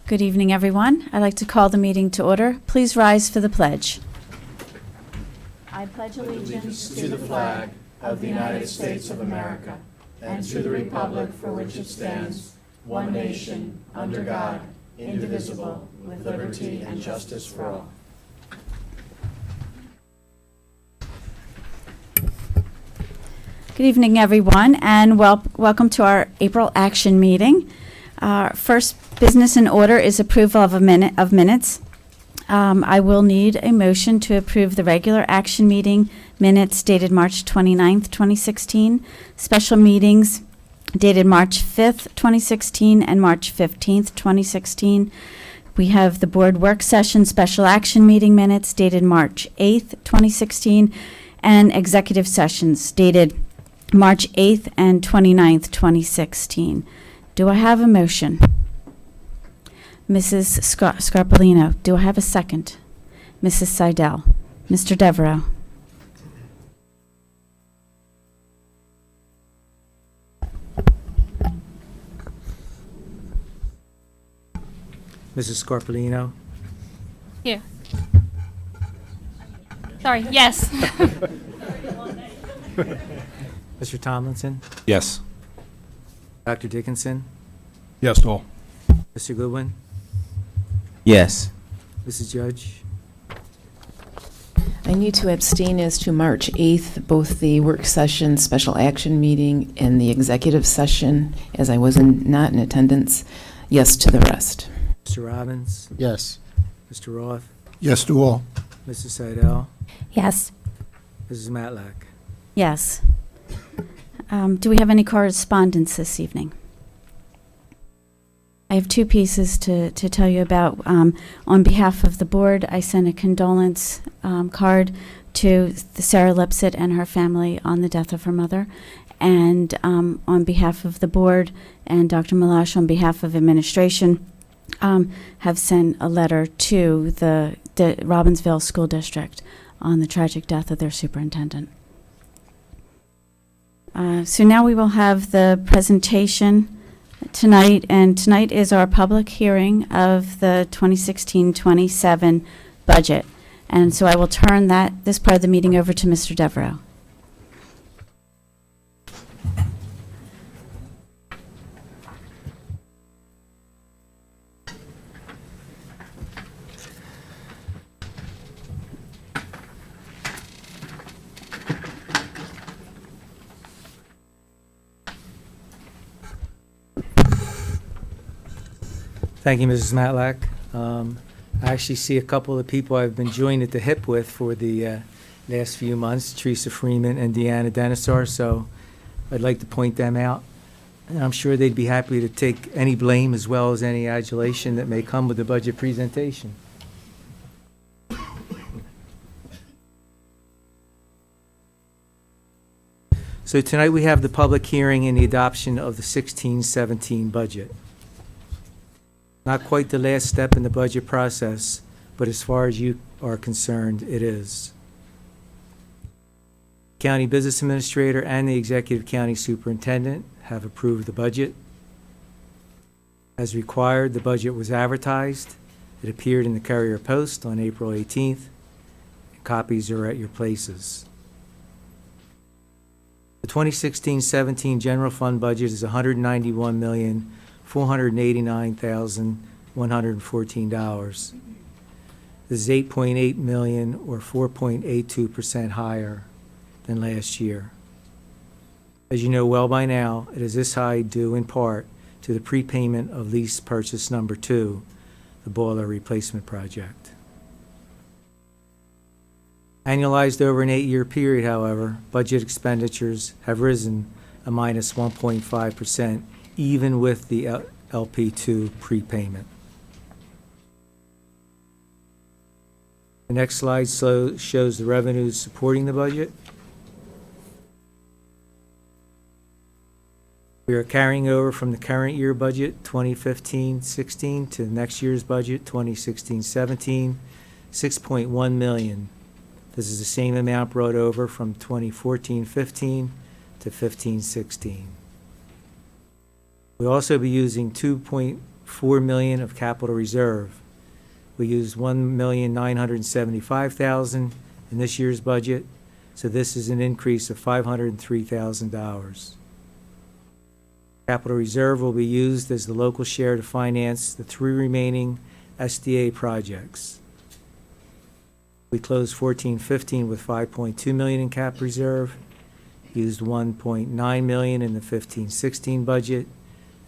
Good evening, everyone. I'd like to call the meeting to order. Please rise for the pledge. I pledge allegiance To the flag of the United States of America and to the republic for which it stands, one nation, under God, indivisible, with liberty and justice for all. Good evening, everyone, and welcome to our April action meeting. Our first business in order is approval of minutes. I will need a motion to approve the regular action meeting minutes dated March 29th, 2016, special meetings dated March 5th, 2016, and March 15th, 2016. We have the board work session special action meeting minutes dated March 8th, 2016, and executive sessions dated March 8th and 29th, 2016. Do I have a motion? Mrs. Scarpolino, do I have a second? Mrs. Seidel. Mr. Devereaux. Mrs. Scarpolino. Here. Sorry, yes. Mr. Tomlinson. Yes. Dr. Dickinson. Yes to all. Mr. Goodwin. Yes. Mrs. Judge. I need to abstain as to March 8th, both the work session, special action meeting, and the executive session, as I was not in attendance. Yes to the rest. Mr. Robbins. Yes. Mr. Roth. Yes to all. Mrs. Seidel. Yes. Mrs. Matlack. Yes. Do we have any correspondence this evening? I have two pieces to tell you about. On behalf of the board, I sent a condolence card to Sarah Lipset and her family on the death of her mother. And on behalf of the board and Dr. Malash, on behalf of administration, have sent a letter to the Robbinsville School District on the tragic death of their superintendent. So now we will have the presentation tonight, and tonight is our public hearing of the 2016-27 budget. And so I will turn this part of the meeting over to Mr. Devereaux. Thank you, Mrs. Matlack. I actually see a couple of people I've been joined at the hip with for the last few months, Teresa Freeman and Deanna Denisar, so I'd like to point them out. And I'm sure they'd be happy to take any blame as well as any adulation that may come with the budget presentation. So tonight we have the public hearing and the adoption of the 16-17 budget. Not quite the last step in the budget process, but as far as you are concerned, it is. County Business Administrator and the Executive County Superintendent have approved the budget. As required, the budget was advertised. It appeared in the Courier Post on April 18th. Copies are at your places. The 2016-17 general fund budget is $191,489,114. This is $8.8 million or 4.82% higher than last year. As you know well by now, it is this high due in part to the prepayment of lease purchase number 2, the boiler replacement project. Annualized over an 8-year period, however, budget expenditures have risen a minus 1.5%, even with the LP2 prepayment. The next slide shows the revenues supporting the budget. We are carrying over from the current year budget, 2015-16, to next year's budget, 2016-17, $6.1 million. This is the same amount brought over from 2014-15 to 15-16. We'll also be using $4 million of capital reserve. We used $1,975,000 in this year's budget, so this is an increase of $503,000. Capital reserve will be used as the local share to finance the 3 remaining SDA projects. We closed 14-15 with $5.2 million in cap reserve, used $1.9 million in the 15-16 budget,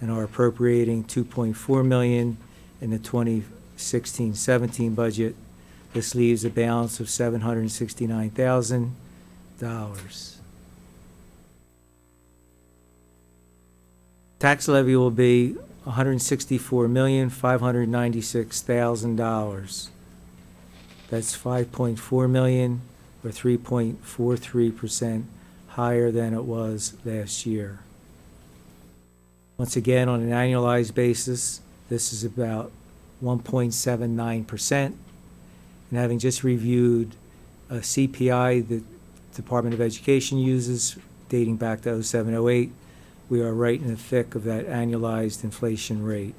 and are appropriating $2.4 million in the 2016-17 budget. This leaves a balance of $769,000. Tax levy will be $164,596,000. That's $5.4 million, or 3.43% higher than it was last year. Once again, on an annualized basis, this is about 1.79%. And having just reviewed a CPI the Department of Education uses dating back to 07-08, we are right in the thick of that annualized inflation rate.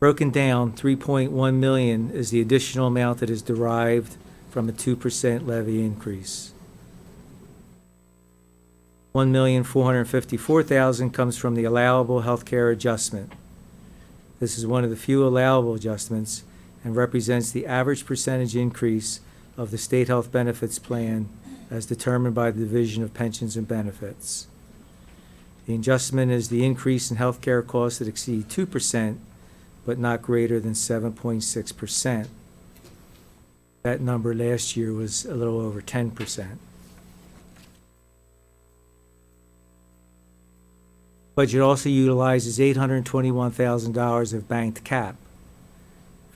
Broken down, $3.1 million is the additional amount that is derived from a 2% levy increase. $1,454,000 comes from the allowable healthcare adjustment. This is one of the few allowable adjustments and represents the average percentage increase of the state health benefits plan as determined by the Division of Pensions and Benefits. The adjustment is the increase in healthcare costs that exceed 2%, but not greater than 7.6%. That number last year was a little over 10%. Budget also utilizes $821,000 of banked cap,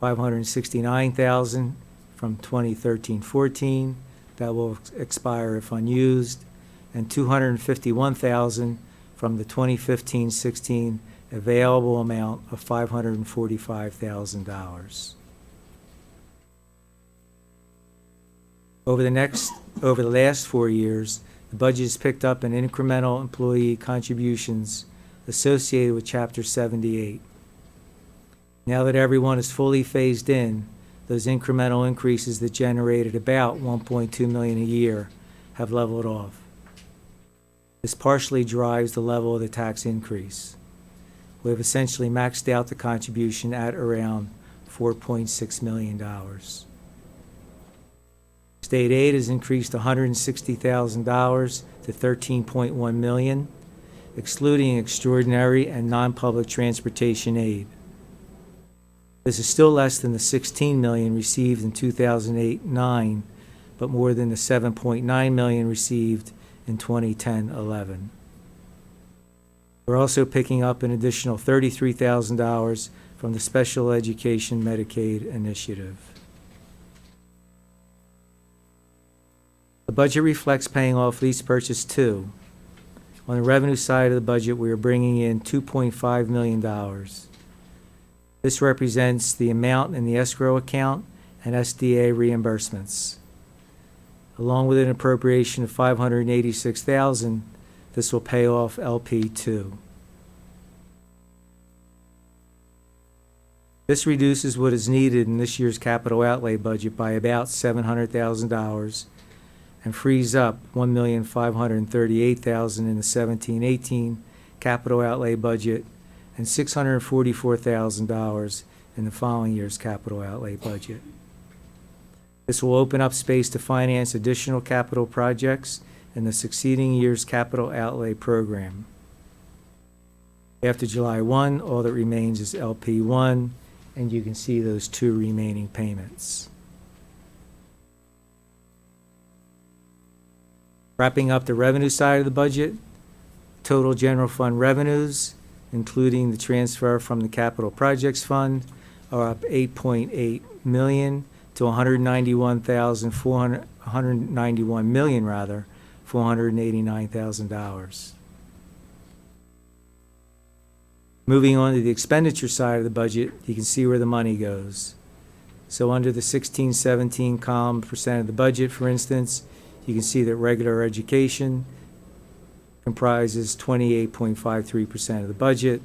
$569,000 from 2013-14 that will expire if unused, and $251,000 from the 2015-16 available amount of $545,000. Over the last 4 years, the budget has picked up in incremental employee contributions associated with Chapter 78. Now that everyone is fully phased in, those incremental increases that generated about $1.2 million a year have leveled off. This partially drives the level of the tax increase. We have essentially maxed out the contribution at around $4.6 million. State aid has increased $160,000 to $13.1 million, excluding extraordinary and non-public transportation aid. This is still less than the $16 million received in 2008-9, but more than the $7.9 million received in 2010-11. We're also picking up an additional $33,000 from the Special Education Medicaid Initiative. The budget reflects paying off lease purchase 2. On the revenue side of the budget, we are bringing in $2.5 million. This represents the amount in the escrow account and SDA reimbursements. Along with an appropriation of $586,000, this will pay off LP2. This reduces what is needed in this year's capital outlay budget by about $700,000 and frees up $1,538,000 in the 17-18 capital outlay budget and $644,000 in the following year's capital outlay budget. This will open up space to finance additional capital projects in the succeeding year's capital outlay program. After July 1, all that remains is LP1, and you can see those 2 remaining payments. Wrapping up the revenue side of the budget, total general fund revenues, including the transfer from the Capital Projects Fund, are up $8.8 million to $489,489,000. Moving on to the expenditure side of the budget, you can see where the money goes. So under the 16-17 column percent of the budget, for instance, you can see that regular education comprises 28.53% of the budget.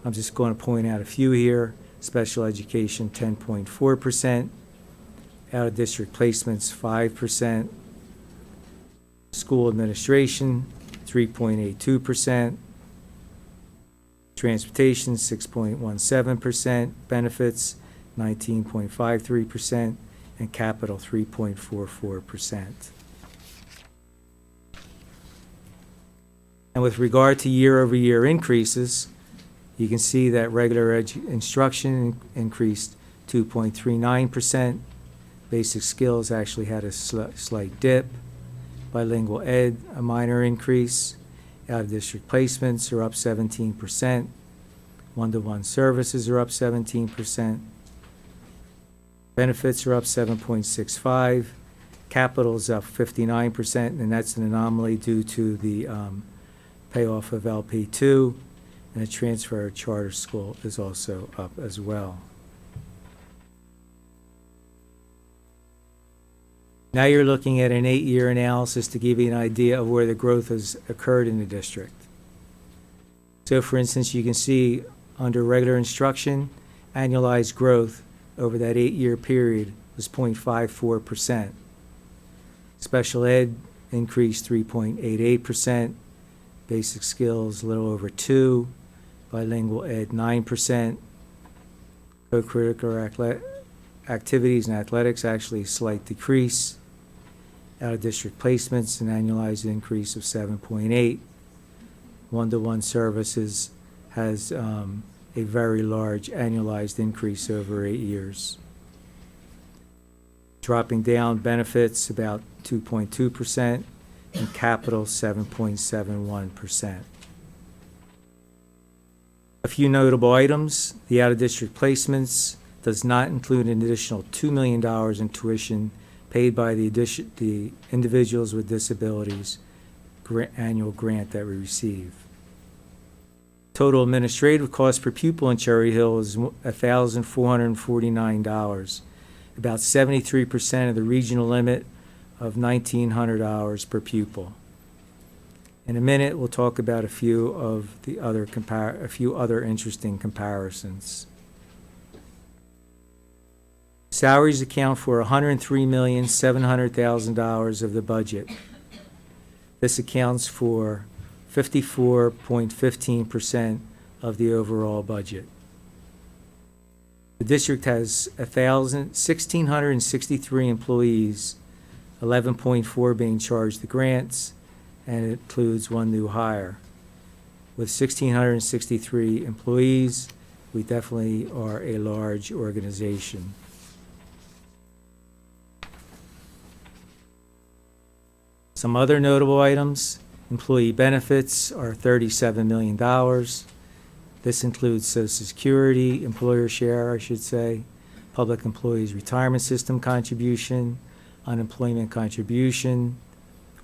I'm just going to point out a few here. Special education, 10.4%. Out-of-district placements, 5%. School administration, 3.82%. Transportation, 6.17%. Benefits, 19.53%. And capital, 3.44%. And with regard to year-over-year increases, you can see that regular instruction increased 2.39%. Basic skills actually had a slight dip. Bilingual ed, a minor increase. Out-of-district placements are up 17%. One-to-one services are up 17%. Benefits are up 7.65. Capital is up 59%, and that's an anomaly due to the payoff of LP2, and the transfer of charter school is also up as well. Now you're looking at an 8-year analysis to give you an idea of where the growth has occurred in the district. So for instance, you can see under regular instruction, annualized growth over that 8-year period was 0.54%. Special ed increased 3.88%. Basic skills a little over 2%. Bilingual ed 9%. Co-curricular activities and athletics actually a slight decrease. Out-of-district placements, an annualized increase of 7.8. One-to-one services has a very large annualized increase over 8 years. Dropping down, benefits about 2.2%, and capital 7.71%. A few notable items: the out-of-district placements does not include an additional $2 million in tuition paid by the individuals with disabilities annual grant that we receive. Total administrative cost per pupil in Cherry Hill is $1,449, about 73% of the regional limit of $1,900 per pupil. In a minute, we'll talk about a few other interesting comparisons. Salaries account for $103,700,000 of the budget. This accounts for 54.15% of the overall budget. The district has 1,663 employees, 11.4 being charged to grants, and it includes one new hire. With 1,663 employees, we definitely are a large organization. Some other notable items: employee benefits are $37 million. This includes Social Security, employer share, I should say, public employees retirement system contribution, unemployment contribution,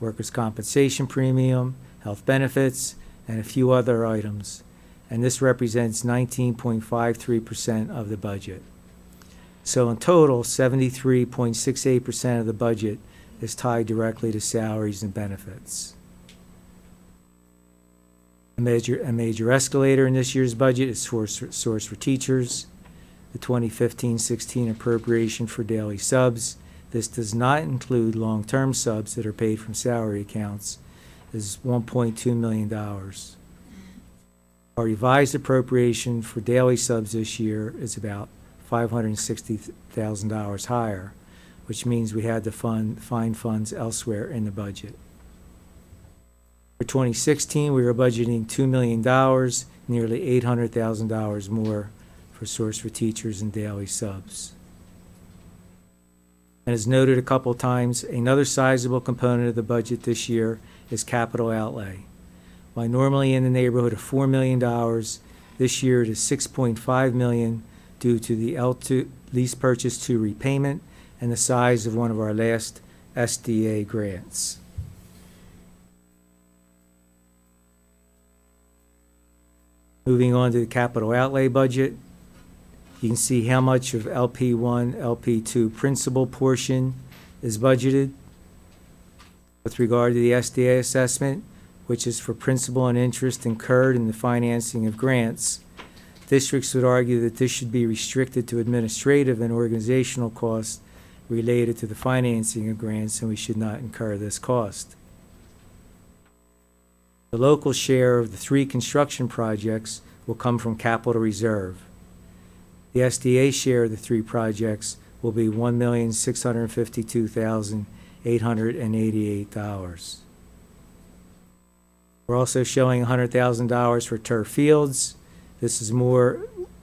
workers' compensation premium, health benefits, and a few other items. And this represents 19.53% of the budget. So in total, 73.68% of the budget is tied directly to salaries and benefits. A major escalator in this year's budget is source for teachers. The 2015-16 appropriation for daily subs. This does not include long-term subs that are paid from salary accounts, is $1.2 million. Our revised appropriation for daily subs this year is about $560,000 higher, which means we had to find funds elsewhere in the budget. For 2016, we were budgeting $2 million, nearly $800,000 more for source for teachers and daily subs. And as noted a couple times, another sizable component of the budget this year is capital outlay. While normally in the neighborhood of $4 million, this year it is $6.5 million due to the L2 lease purchase to repayment and the size of one of our last SDA grants. Moving on to the capital outlay budget, you can see how much of LP1, LP2 principal portion is budgeted. With regard to the SDA assessment, which is for principal and interest incurred in the financing of grants, districts would argue that this should be restricted to administrative and organizational costs related to the financing of grants, and we should not incur this cost. The local share of the 3 construction projects will come from capital reserve. The SDA share of the 3 projects will be $1,652,888. We're also showing $100,000 for turf fields. This is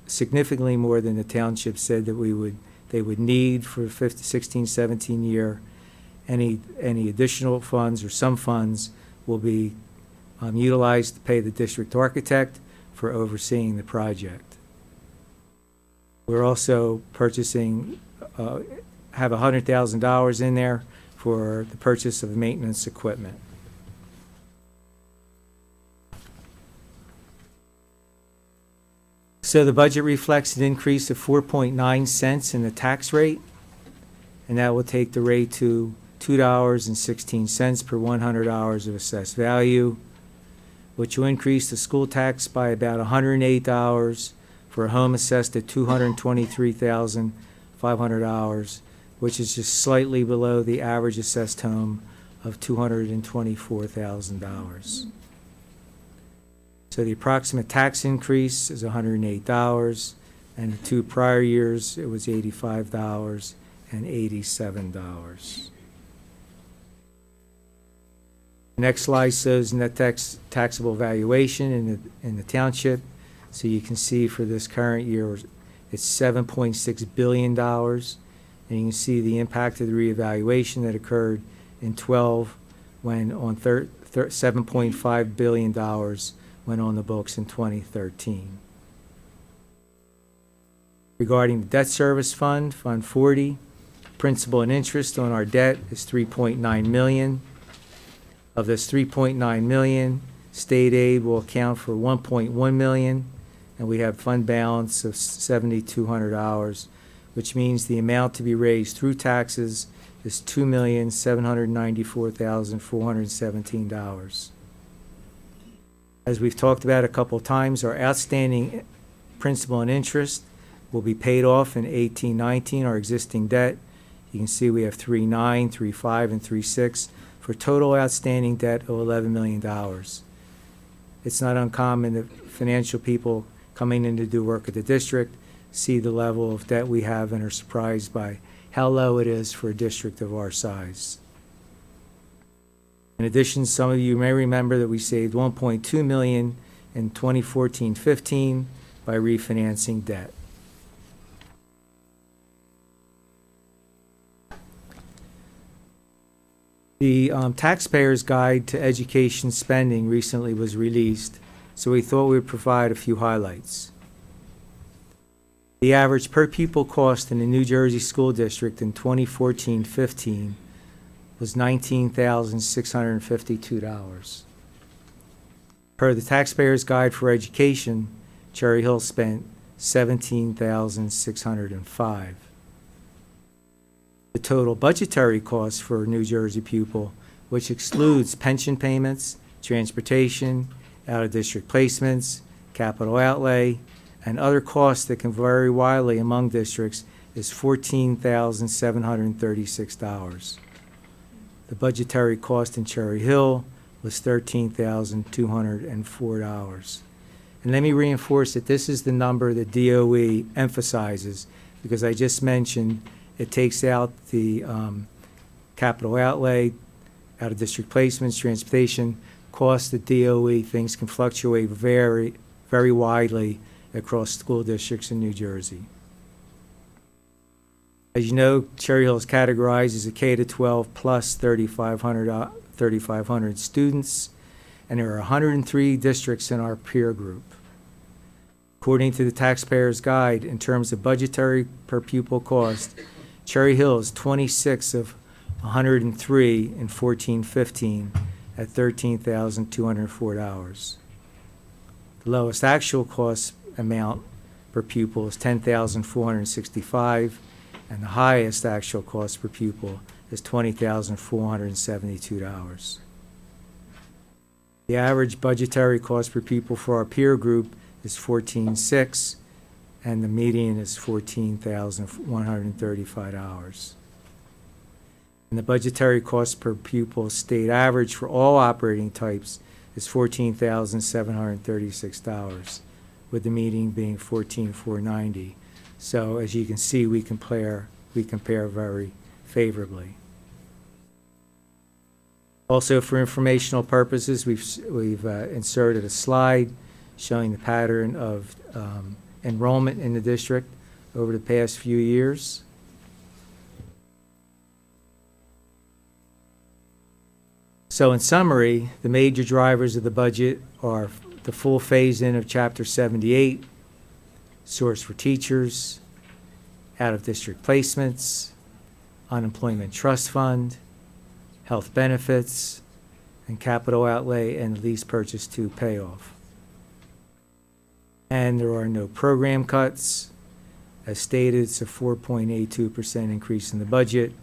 significantly more than the township said that they would need for the 16-17 year. Any additional funds or some funds will be utilized to pay the district architect for overseeing the project. We're also purchasing, have $100,000 in there for the purchase of maintenance equipment. So the budget reflects an increase of 4.9 cents in the tax rate, and that will take the rate to $2.16 per $100 of assessed value, which will increase the school tax by about $108 for a home assessed at $223,500, which is just slightly below the average assessed home of $224,000. So the approximate tax increase is $108, and the 2 prior years it was $85 and $87. The next slide shows net taxable valuation in the township. So you can see for this current year it's $7.6 billion, and you can see the impact of the reevaluation that occurred in 12 when on $7.5 billion went on the books in 2013. Regarding the debt service fund, Fund 40, principal and interest on our debt is $3.9 million. Of this $3.9 million, state aid will account for $1.1 million, and we have fund balance of $7,200, which means the amount to be raised through taxes is $2,794,417. As we've talked about a couple times, our outstanding principal and interest will be paid off in 18-19, our existing debt. You can see we have 3.9, 3.5, and 3.6 for total outstanding debt of $11 million. It's not uncommon that financial people coming in to do work at the district see the level of debt we have and are surprised by how low it is for a district of our size. In addition, some of you may remember that we saved $1.2 million in 2014-15 by refinancing debt. The Taxpayer's Guide to Education Spending recently was released, so we thought we would provide a few highlights. The average per pupil cost in the New Jersey School District in 2014-15 was $19,652. Per the Taxpayer's Guide for Education, Cherry Hill spent $17,605. The total budgetary cost for a New Jersey pupil, which excludes pension payments, transportation, out-of-district placements, capital outlay, and other costs that can vary widely among districts, is $14,736. The budgetary cost in Cherry Hill was $13,204. And let me reinforce that this is the number that DOE emphasizes, because I just mentioned it takes out the capital outlay, out-of-district placements, transportation, costs that DOE thinks can fluctuate very, very widely across school districts in New Jersey. As you know, Cherry Hill is categorized as a K-12 plus 3,500 students, and there are 103 districts in our peer group. According to the Taxpayer's Guide, in terms of budgetary per pupil cost, Cherry Hill is 26 of 103 in 14-15 at $13,204. The lowest actual cost amount per pupil is $10,465, and the highest actual cost per pupil is $20,472. The average budgetary cost per pupil for our peer group is $14,600, and the median is $14,135. And the budgetary cost per pupil state average for all operating types is $14,736, with the median being $14,490. So as you can see, we compare very favorably. Also, for informational purposes, we've inserted a slide showing the pattern of enrollment in the district over the past few years. So in summary, the major drivers of the budget are the full phase-in of Chapter 78, source for teachers, out-of-district placements, unemployment trust fund, health benefits, and capital outlay and lease purchase to payoff. And there are no program cuts. As stated, it's a 4.82% increase in the budget,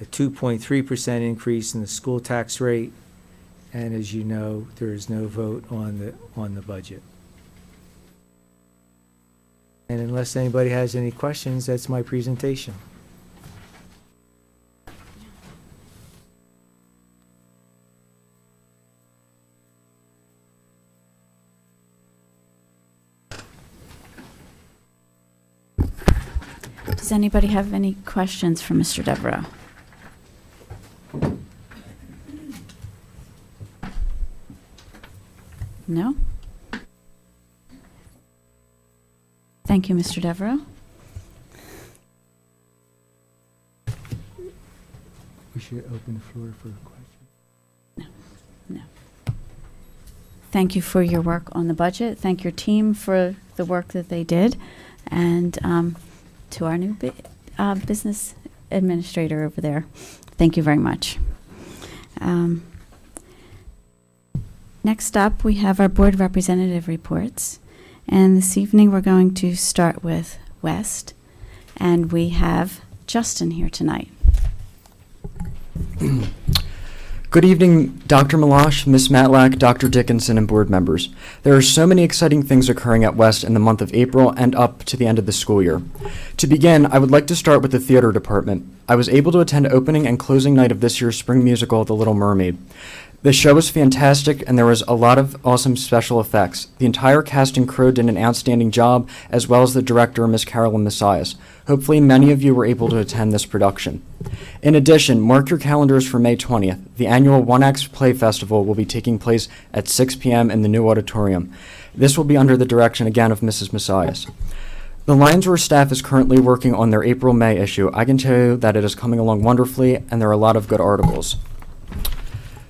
a 2.3% increase in the school tax rate, and as you know, there is no vote on the budget. And unless anybody has any questions, that's my presentation. Does anybody have any questions for Mr. Devereaux? No? Thank you, Mr. Devereaux. We should open the floor for questions. No. Thank you for your work on the budget. Thank your team for the work that they did. And to our new business administrator over there, thank you very much. Next up, we have our board representative reports. And this evening, we're going to start with West. And we have Justin here tonight. Good evening, Dr. Malash, Ms. Matlack, Dr. Dickinson, and board members. There are so many exciting things occurring at West in the month of April and up to the end of the school year. To begin, I would like to start with the theater department. I was able to attend opening and closing night of this year's spring musical, The Little Mermaid. The show was fantastic, and there was a lot of awesome special effects. The entire cast and crew did an outstanding job, as well as the director, Ms. Carolyn Messias. Hopefully, many of you were able to attend this production. In addition, mark your calendars for May 20th. The annual One Act Play Festival will be taking place at 6 p.m. in the new auditorium. This will be under the direction, again, of Mrs. Messias. The Lions Roar staff is currently working on their April-May issue. I can tell you that it is coming along wonderfully, and there are a lot of good articles.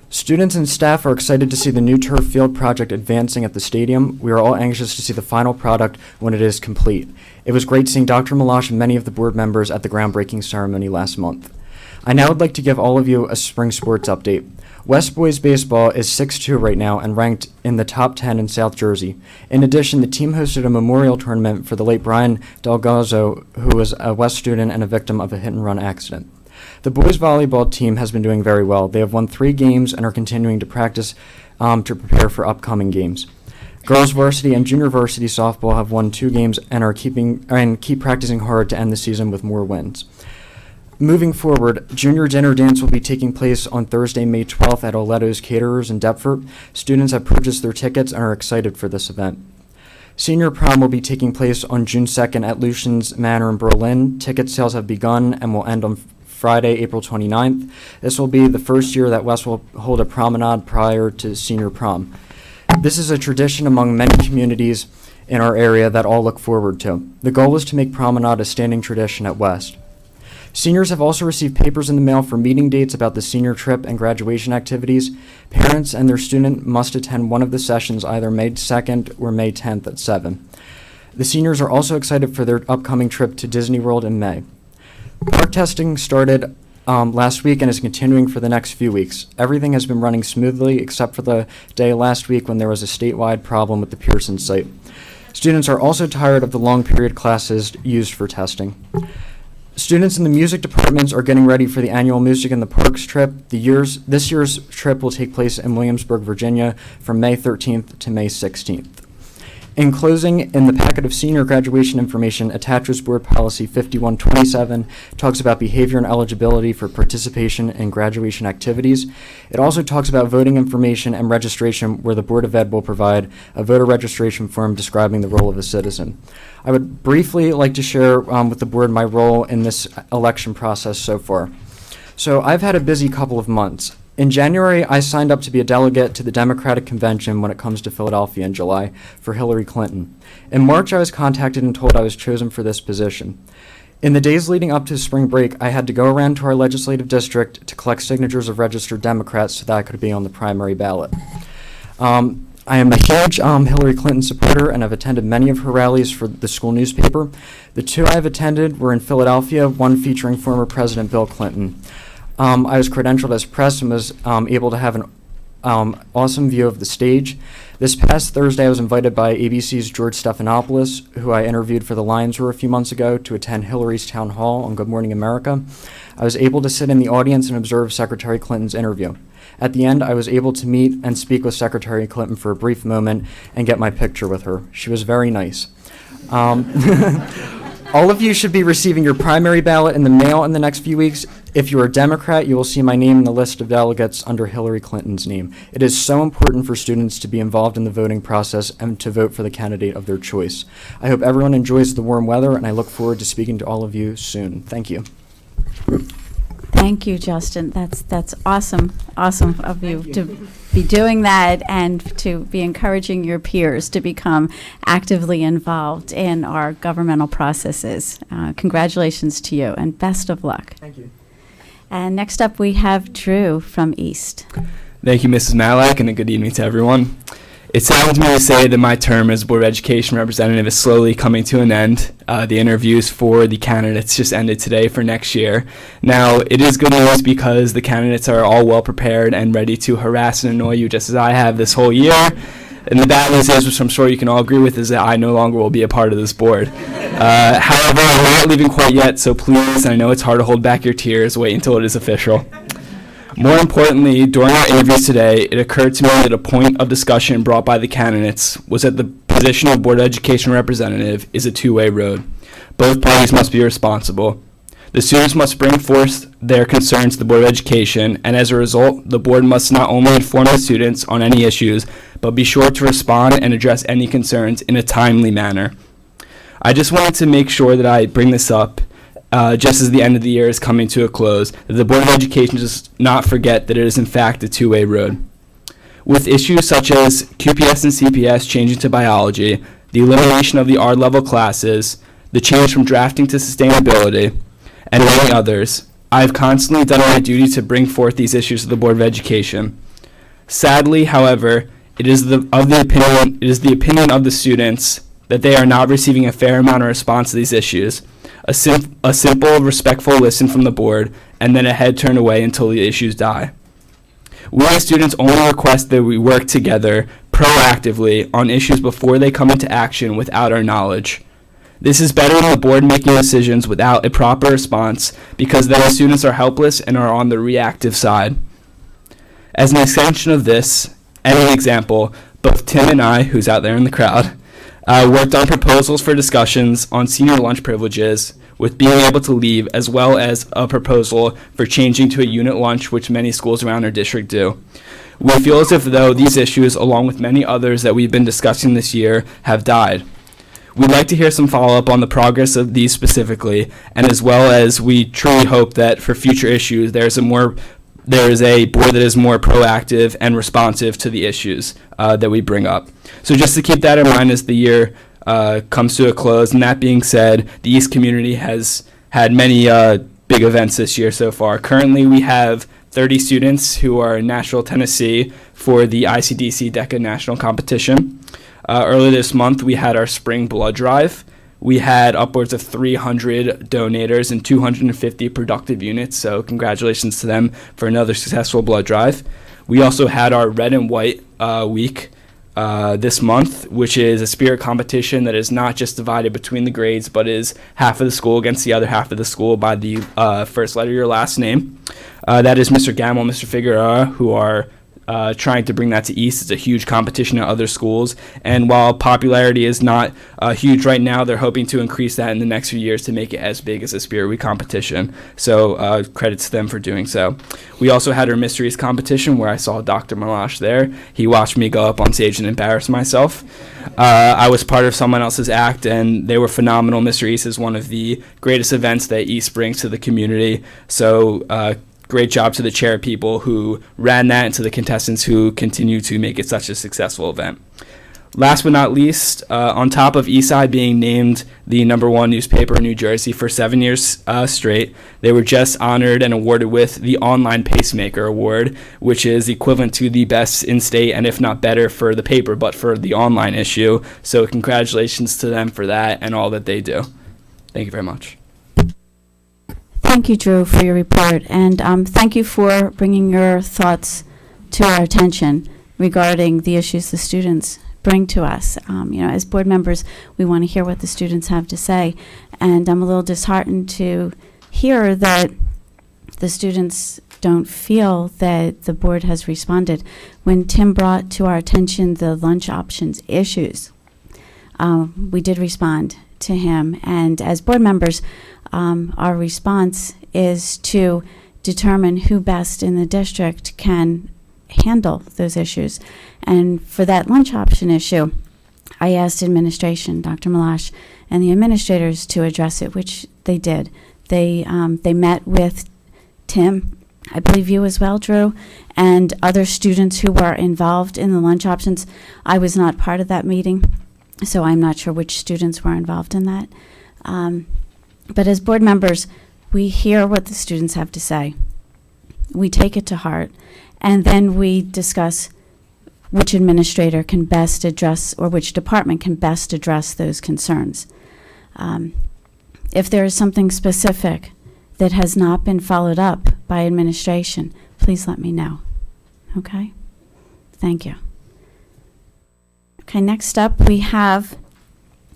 Students and staff are excited to see the new turf field project advancing at the stadium. We are all anxious to see the final product when it is complete. It was great seeing Dr. Malash and many of the board members at the groundbreaking ceremony last month. I now would like to give all of you a spring sports update. West Boys Baseball is 6-2 right now and ranked in the top 10 in South Jersey. In addition, the team hosted a memorial tournament for the late Brian Delgazzo, who was a West student and a victim of a hit-and-run accident. The boys volleyball team has been doing very well. They have won 3 games and are continuing to practice to prepare for upcoming games. Girls varsity and junior varsity softball have won 2 games and keep practicing hard to end the season with more wins. Moving forward, Junior Dinner Dance will be taking place on Thursday, May 12th at Oletto's Caterers in Deptford. Students have purchased their tickets and are excited for this event. Senior Prom will be taking place on June 2nd at Lucian's Manor in Berlin. Ticket sales have begun and will end on Friday, April 29th. This will be the first year that West will hold a promenade prior to Senior Prom. This is a tradition among many communities in our area that all look forward to. The goal is to make promenade a standing tradition at West. Seniors have also received papers in the mail for meeting dates about the senior trip and graduation activities. Parents and their student must attend one of the sessions either May 2nd or May 10th at 7. The seniors are also excited for their upcoming trip to Disney World in May. Park testing started last week and is continuing for the next few weeks. Everything has been running smoothly except for the day last week when there was a statewide problem with the Pearson site. Students are also tired of the long period classes used for testing. Students in the music departments are getting ready for the annual Music in the Parks trip. This year's trip will take place in Williamsburg, Virginia from May 13th to May 16th. In closing, in the packet of senior graduation information, attaches Board Policy 5127, talks about behavior and eligibility for participation in graduation activities. It also talks about voting information and registration, where the Board of Ed will provide a voter registration form describing the role of a citizen. I would briefly like to share with the board my role in this election process so far. So I've had a busy couple of months. In January, I signed up to be a delegate to the Democratic Convention when it comes to Philadelphia in July for Hillary Clinton. In March, I was contacted and told I was chosen for this position. In the days leading up to spring break, I had to go around to our legislative district to collect signatures of registered Democrats so that I could be on the primary ballot. I am a huge Hillary Clinton supporter, and I've attended many of her rallies for the school newspaper. The two I've attended were in Philadelphia, one featuring former President Bill Clinton. I was credentialed as press and was able to have an awesome view of the stage. This past Thursday, I was invited by ABC's George Stephanopoulos, who I interviewed for the Lions Roar a few months ago, to attend Hillary's town hall on Good Morning America. I was able to sit in the audience and observe Secretary Clinton's interview. At the end, I was able to meet and speak with Secretary Clinton for a brief moment and get my picture with her. She was very nice. All of you should be receiving your primary ballot in the mail in the next few weeks. If you are a Democrat, you will see my name in the list of delegates under Hillary Clinton's name. It is so important for students to be involved in the voting process and to vote for the candidate of their choice. I hope everyone enjoys the warm weather, and I look forward to speaking to all of you soon. Thank you. Thank you, Justin. That's awesome of you to be doing that and to be encouraging your peers to become actively involved in our governmental processes. Congratulations to you and best of luck. Thank you. And next up, we have Drew from East. Thank you, Mrs. Matlack, and a good evening to everyone. It saddens me to say that my term as Board of Education representative is slowly coming to an end. The interviews for the candidates just ended today for next year. Now, it is good news because the candidates are all well prepared and ready to harass and annoy you just as I have this whole year. And the bad news is, which I'm sure you can all agree with, is that I no longer will be a part of this board. However, I'm not leaving quite yet, so please, I know it's hard to hold back your tears, wait until it is official. More importantly, during our interviews today, it occurred to me that a point of discussion brought by the candidates was that the position of Board of Education representative is a two-way road. Both parties must be responsible. The students must bring forth their concerns to the Board of Education, and as a result, the board must not only inform the students on any issues, but be sure to respond and address any concerns in a timely manner. I just wanted to make sure that I bring this up just as the end of the year is coming to a close, that the Board of Education does not forget that it is in fact a two-way road. With issues such as QPS and CPS changing to biology, the elimination of the R-level classes, the change from drafting to sustainability, and many others, I have constantly done my duty to bring forth these issues to the Board of Education. Sadly, however, it is the opinion of the students that they are not receiving a fair amount of response to these issues. A simple, respectful listen from the board, and then a head turned away until the issues die. We as students only request that we work together proactively on issues before they come into action without our knowledge. This is better than the board making decisions without a proper response, because then the students are helpless and are on the reactive side. As an extension of this, and an example, both Tim and I, who's out there in the crowd, worked on proposals for discussions on senior lunch privileges with being able to leave, as well as a proposal for changing to a unit lunch, which many schools around our district do. We feel as if though these issues, along with many others that we've been discussing this year, have died. We'd like to hear some follow-up on the progress of these specifically, and as well as we truly hope that for future issues there is a board that is more proactive and responsive to the issues that we bring up. So just to keep that in mind as the year comes to a close, and that being said, the East community has had many big events this year so far. Currently we have 30 students who are in Nashville, Tennessee for the ICDC DECA National Competition. Earlier this month we had our spring blood drive. We had upwards of 300 donators and 250 productive units, so congratulations to them for another successful blood drive. We also had our red and white week this month, which is a spirit competition that is not just divided between the grades, but is half of the school against the other half of the school by the first letter of your last name. That is Mr. Gamble, Mr. Figueroa, who are trying to bring that to East. It's a huge competition at other schools, and while popularity is not huge right now, they're hoping to increase that in the next few years to make it as big as a Spirit Week competition. So credits to them for doing so. We also had our Mysteries competition where I saw Dr. Malash there. He watched me go up on stage and embarrass myself. I was part of someone else's act, and they were phenomenal. Mysteries is one of the greatest events that East brings to the community. So great job to the chair people who ran that and to the contestants who continue to make it such a successful event. Last but not least, on top of Eastside being named the #1 newspaper in New Jersey for 7 years straight, they were just honored and awarded with the Online Pacemaker Award, which is equivalent to the best in-state and if not better for the paper, but for the online issue. So congratulations to them for that and all that they do. Thank you very much. Thank you, Drew, for your report, and thank you for bringing your thoughts to our attention regarding the issues the students bring to us. As board members, we want to hear what the students have to say, and I'm a little disheartened to hear that the students don't feel that the board has responded. When Tim brought to our attention the lunch options issues, we did respond to him, and as board members, our response is to determine who best in the district can handle those issues. And for that lunch option issue, I asked administration, Dr. Malash, and the administrators to address it, which they did. They met with Tim, I believe you as well, Drew, and other students who were involved in the lunch options. I was not part of that meeting, so I'm not sure which students were involved in that. But as board members, we hear what the students have to say. We take it to heart, and then we discuss which administrator can best address, or which department can best address those concerns. If there is something specific that has not been followed up by administration, please let me know. Okay? Thank you. Okay, next up we have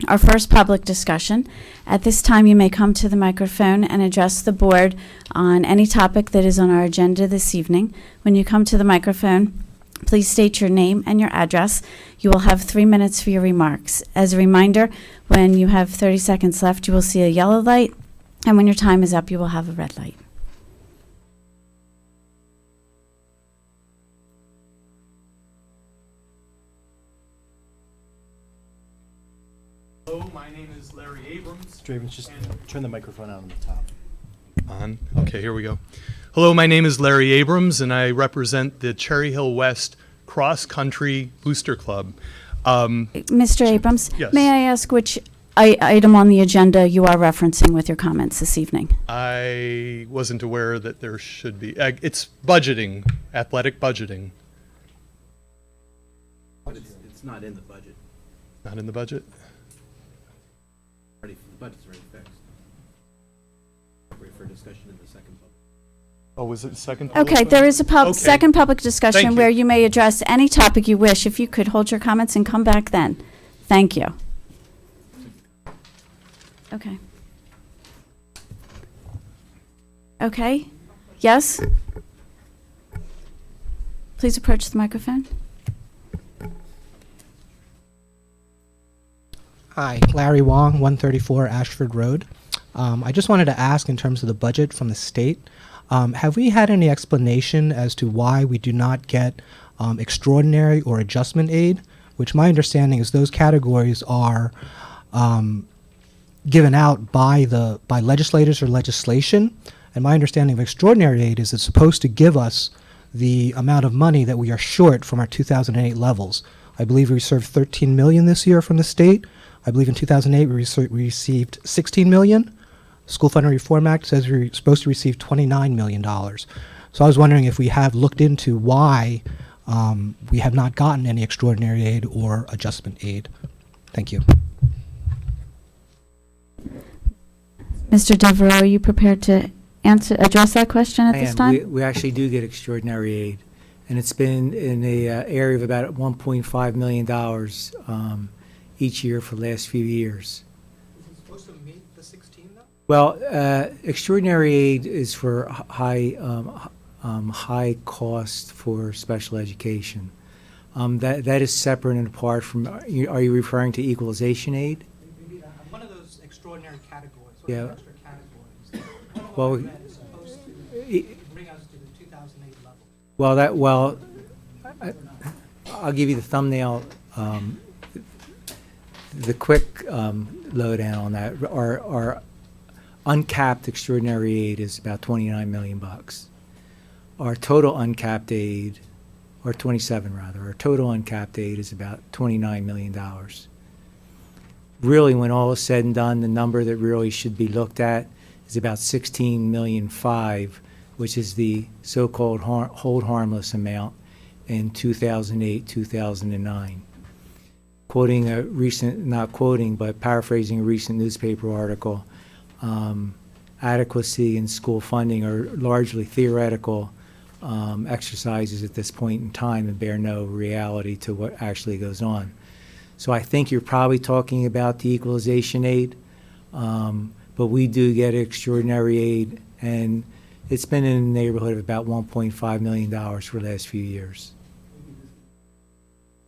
our first public discussion. At this time, you may come to the microphone and address the board on any topic that is on our agenda this evening. When you come to the microphone, please state your name and your address. You will have 3 minutes for your remarks. As a reminder, when you have 30 seconds left, you will see a yellow light, and when your time is up, you will have a red light. Hello, my name is Larry Abrams. Draven, just turn the microphone on the top. On. Okay, here we go. Hello, my name is Larry Abrams, and I represent the Cherry Hill West Cross Country Booster Club. Mr. Abrams, Yes. may I ask which item on the agenda you are referencing with your comments this evening? I wasn't aware that there should be. It's budgeting, athletic budgeting. It's not in the budget. Not in the budget? The budget's already fixed. Wait for discussion in the second public. Oh, was it second? Okay, there is a Okay. second public discussion Thank you. where you may address any topic you wish. If you could hold your comments and come back then. Thank you. Okay. Okay, yes? Please approach the microphone. Hi, Larry Wong, 134 Ashford Road. I just wanted to ask, in terms of the budget from the state, have we had any explanation as to why we do not get extraordinary or adjustment aid, which my understanding is those categories are given out by legislators or legislation, and my understanding of extraordinary aid is it's supposed to give us the amount of money that we are short from our 2008 levels. I believe we received 13 million this year from the state. I believe in 2008 we received 16 million. School Funding Reform Act says we're supposed to receive $29 million. So I was wondering if we have looked into why we have not gotten any extraordinary aid or adjustment aid. Thank you. Mr. Devereaux, are you prepared to address that question at this time? We actually do get extraordinary aid, and it's been in a area of about $1.5 million each year for the last few years. Is it supposed to meet the 16 though? Well, extraordinary aid is for high cost for special education. That is separate and apart from. Are you referring to equalization aid? Maybe one of those extraordinary categories. Yeah. Extra categories. Well, That is supposed to bring us to the 2008 level. I'll give you the thumbnail. The quick lowdown on that. Our uncapped extraordinary aid is about $29 million. Our total uncapped aid, or 27 rather, our total uncapped aid is about $29 million. Really, when all is said and done, the number that really should be looked at is about $16.5 million, which is the so-called hold harmless amount in 2008, 2009. Quoting a recent, not quoting, but paraphrasing a recent newspaper article, adequacy and school funding are largely theoretical exercises at this point in time and bear no reality to what actually goes on. So I think you're probably talking about the equalization aid, but we do get extraordinary aid, and it's been in the neighborhood of about $1.5 million for the last few years.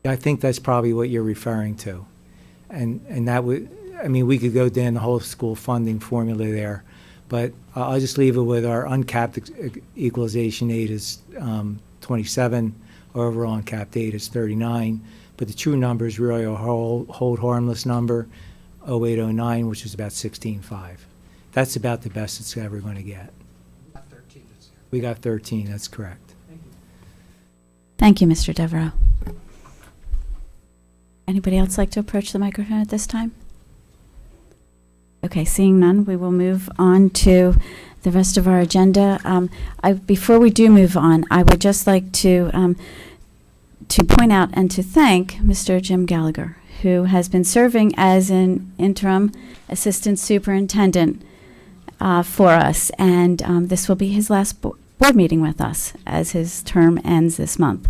I think that's probably what you're referring to. And that would, I mean, we could go down the whole school funding formula there, but I'll just leave it with our uncapped equalization aid is 27, our overall uncapped aid is 39, but the true number is really a hold harmless number, 0809, which is about 16.5. That's about the best it's ever going to get. We got 13, that's correct. Thank you, Mr. Devereaux. Anybody else like to approach the microphone at this time? Okay, seeing none, we will move on to the rest of our agenda. Before we do move on, I would just like to point out and to thank Mr. Jim Gallagher, who has been serving as an interim assistant superintendent for us, and this will be his last board meeting with us as his term ends this month.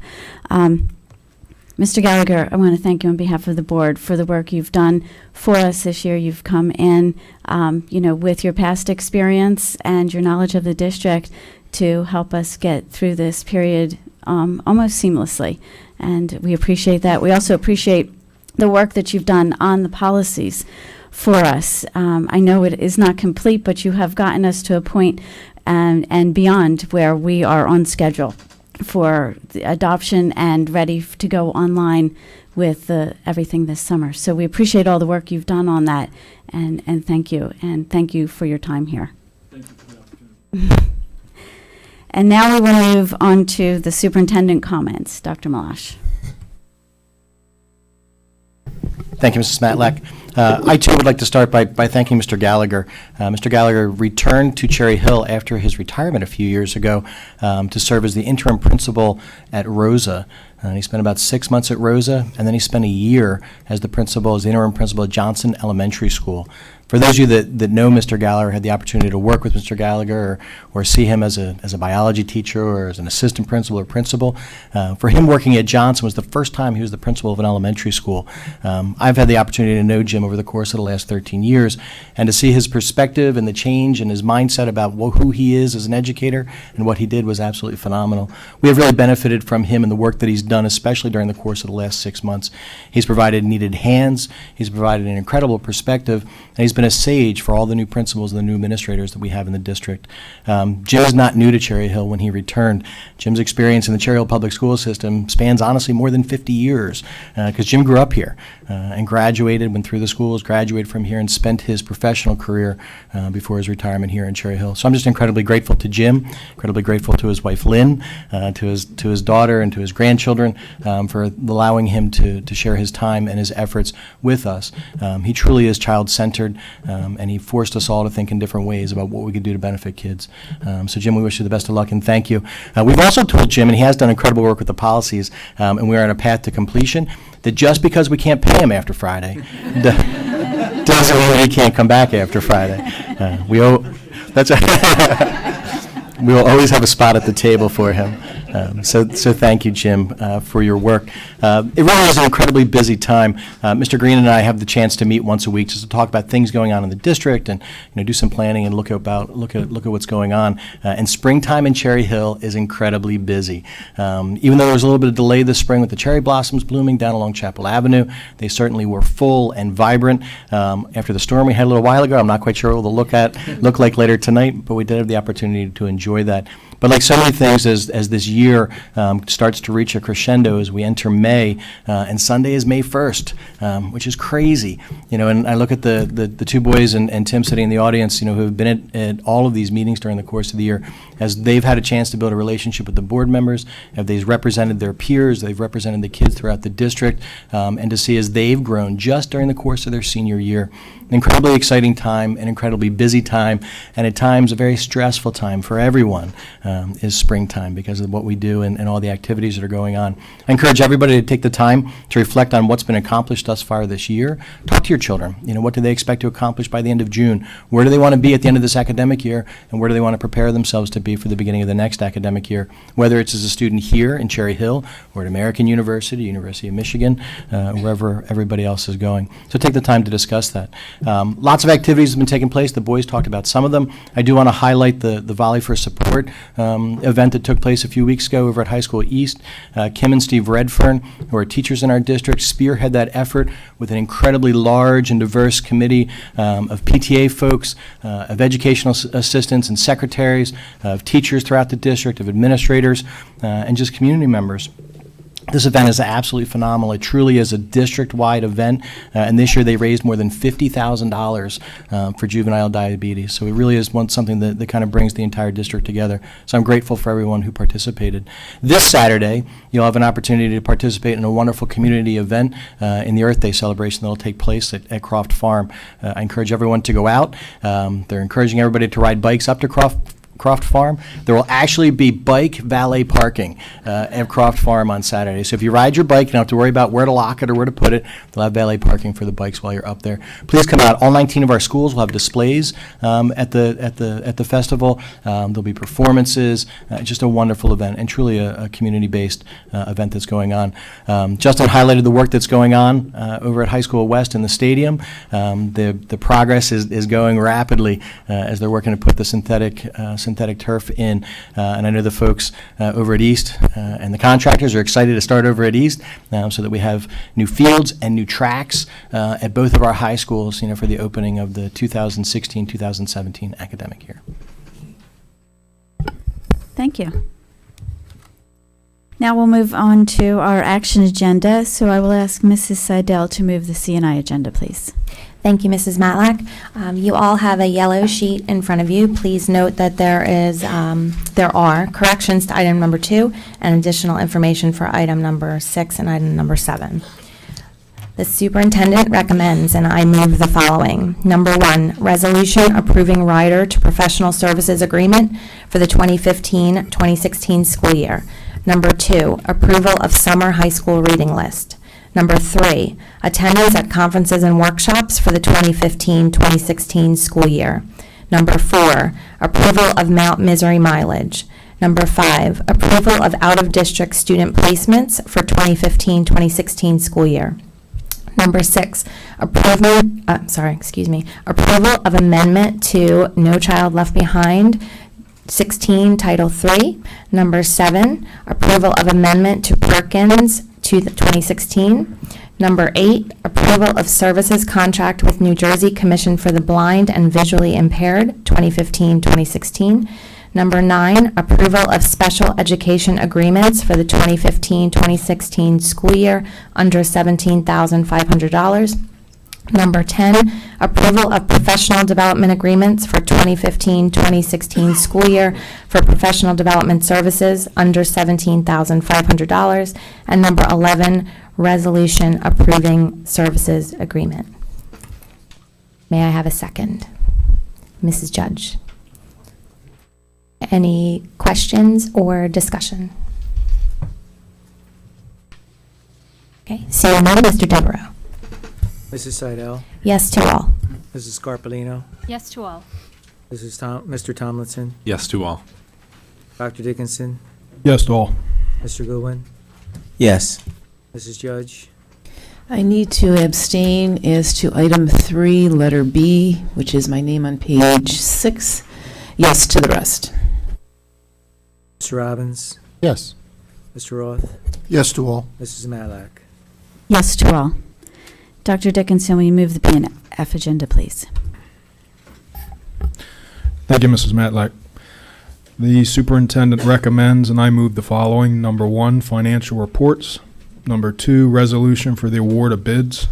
Mr. Gallagher, I want to thank you on behalf of the board for the work you've done for us this year. You've come in, with your past experience and your knowledge of the district to help us get through this period almost seamlessly, and we appreciate that. We also appreciate the work that you've done on the policies for us. I know it is not complete, but you have gotten us to a point and beyond where we are on schedule for the adoption and ready to go online with everything this summer. So we appreciate all the work you've done on that, and thank you. And thank you for your time here. Thank you for the opportunity. And now we will move on to the superintendent comments. Dr. Malash. Thank you, Mrs. Matlack. I, too, would like to start by thanking Mr. Gallagher. Mr. Gallagher returned to Cherry Hill after his retirement a few years ago to serve as the interim principal at Rosa. He spent about 6 months at Rosa, and then he spent a year as the interim principal at Johnson Elementary School. For those of you that know Mr. Gallagher, had the opportunity to work with Mr. Gallagher or see him as a biology teacher or as an assistant principal or principal, for him working at Johnson was the first time he was the principal of an elementary school. I've had the opportunity to know Jim over the course of the last 13 years, and to see his perspective and the change and his mindset about who he is as an educator and what he did was absolutely phenomenal. We have really benefited from him and the work that he's done, especially during the course of the last 6 months. He's provided needed hands, he's provided an incredible perspective, and he's been a sage for all the new principals and the new administrators that we have in the district. Jim is not new to Cherry Hill when he returned. Jim's experience in the Cherry Hill public school system spans honestly more than 50 years because Jim grew up here and graduated, went through the schools, graduated from here, and spent his professional career before his retirement here in Cherry Hill. So I'm just incredibly grateful to Jim, incredibly grateful to his wife Lynn, to his daughter and to his grandchildren for allowing him to share his time and his efforts with us. He truly is child-centered, and he forced us all to think in different ways about what we could do to benefit kids. So Jim, we wish you the best of luck and thank you. We've also told Jim, and he has done incredible work with the policies, and we're on a path to completion, that just because we can't pay him after Friday doesn't mean he can't come back after Friday. We will always have a spot at the table for him. So thank you, Jim, for your work. It really is an incredibly busy time. Mr. Green and I have the chance to meet once a week just to talk about things going on in the district and do some planning and look at what's going on. And springtime in Cherry Hill is incredibly busy. Even though there was a little bit of delay this spring with the cherry blossoms blooming down along Chapel Avenue, they certainly were full and vibrant. After the storm we had a little while ago, I'm not quite sure what it'll look like later tonight, but we did have the opportunity to enjoy that. But like so many things, as this year starts to reach a crescendo as we enter May, and Sunday is May 1st, which is crazy. And I look at the two boys and Tim sitting in the audience, who have been at all of these meetings during the course of the year, as they've had a chance to build a relationship with the board members, as they've represented their peers, they've represented the kids throughout the district, and to see as they've grown just during the course of their senior year. An incredibly exciting time, an incredibly busy time, and at times a very stressful time for everyone is springtime because of what we do and all the activities that are going on. I encourage everybody to take the time to reflect on what's been accomplished thus far this year. Talk to your children. What do they expect to accomplish by the end of June? Where do they want to be at the end of this academic year? And where do they want to prepare themselves to be for the beginning of the next academic year? Whether it's as a student here in Cherry Hill or at American University, University of Michigan, wherever everybody else is going. So take the time to discuss that. Lots of activities have been taking place. The boys talked about some of them. I do want to highlight the Volley for Support event that took place a few weeks ago over at High School East. Kim and Steve Redfern, who are teachers in our district, spearhead that effort with an incredibly large and diverse committee of PTA folks, of educational assistants and secretaries, of teachers throughout the district, of administrators, and just community members. This event is absolutely phenomenal. It truly is a district-wide event, and this year they raised more than $50,000 for juvenile diabetes. So it really is something that kind of brings the entire district together. So I'm grateful for everyone who participated. This Saturday, you'll have an opportunity to participate in a wonderful community event in the Earth Day celebration that will take place at Croft Farm. I encourage everyone to go out. They're encouraging everybody to ride bikes up to Croft Farm. There will actually be bike valet parking at Croft Farm on Saturday. So if you ride your bike, you don't have to worry about where to lock it or where to put it. They'll have valet parking for the bikes while you're up there. Please come out. All 19 of our schools will have displays at the festival. There'll be performances. Just a wonderful event and truly a community-based event that's going on. Justin highlighted the work that's going on over at High School West in the stadium. The progress is going rapidly as they're working to put the synthetic turf in, and I know the folks over at East and the contractors are excited to start over at East so that we have new fields and new tracks at both of our high schools, for the opening of the 2016-2017 academic year. Thank you. Now we'll move on to our action agenda. So I will ask Mrs. Seidel to move the C&I agenda, please. Thank you, Mrs. Matlack. You all have a yellow sheet in front of you. Please note that there are corrections to item number 2 and additional information for item number 6 and item number 7. The superintendent recommends, and I move the following. Number 1, resolution approving rider to professional services agreement for the 2015-2016 school year. Number 2, approval of summer high school reading list. Number 3, attendance at conferences and workshops for the 2015-2016 school year. Number 4, approval of Mount Misery mileage. Number 5, approval of out-of-district student placements for 2015-2016 school year. Number 6, approval of amendment to No Child Left Behind 16 Title III. Number 7, approval of amendment to Perkins 2016. Number 8, approval of services contract with New Jersey Commission for the Blind and Visually Impaired 2015-2016. Number 9, approval of special education agreements for the 2015-2016 school year under $17,500. Number 10, approval of professional development agreements for 2015-2016 school year for professional development services under $17,500. And number 11, resolution approving services agreement. May I have a second? Mrs. Judge. Any questions or discussion? Okay, seeing none, Mr. Devereaux. Mrs. Seidel, Yes to all. Mrs. Scarpolino, Yes to all. Mr. Tomlinson, Yes to all. Dr. Dickinson, Yes to all. Mr. Goodwin? Yes. Mrs. Judge? I need to abstain as to item 3, letter B, which is my name on page 6. Yes to the rest. Mr. Robbins? Yes. Mr. Roth? Yes to all. Mrs. Matlack? Yes to all. Dr. Dickinson, will you move the B and F agenda, please? Thank you, Mrs. Matlack. The superintendent recommends, and I move the following. Number 1, financial reports. Number 2, resolution for the award of bids.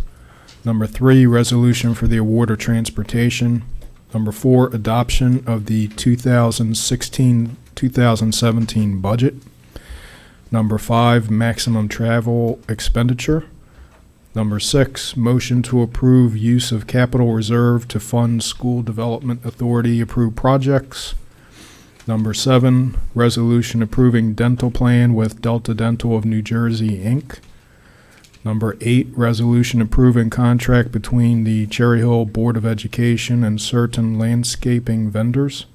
Number 3, resolution for the award of transportation. Number 4, adoption of the 2016-2017 budget. Number 5, maximum travel expenditure. Number 6, motion to approve use of capital reserve to fund school development authority approved projects. Number 7, resolution approving dental plan with Delta Dental of New Jersey, Inc. Number 8, resolution approving contract between the Cherry Hill Board of Education and certain landscaping vendors.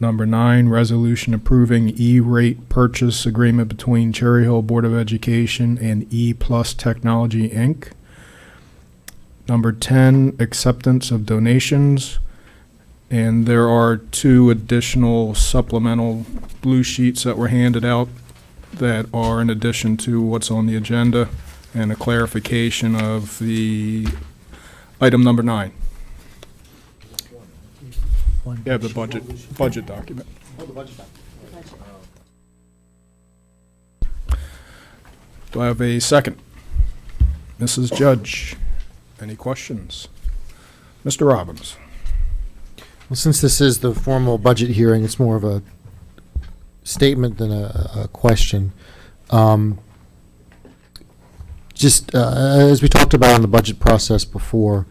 Number 9, resolution approving E-rate purchase agreement between Cherry Hill Board of Education and E-Plus Technology, Inc. Number 10, acceptance of donations. And there are 2 additional supplemental blue sheets that were handed out that are in addition to what's on the agenda, and a clarification of the item number 9. You have the budget document. Do I have a second? Mrs. Judge, any questions? Mr. Robbins? Well, since this is the formal budget hearing, it's more of a statement than a question. Just as we talked about in the budget process before,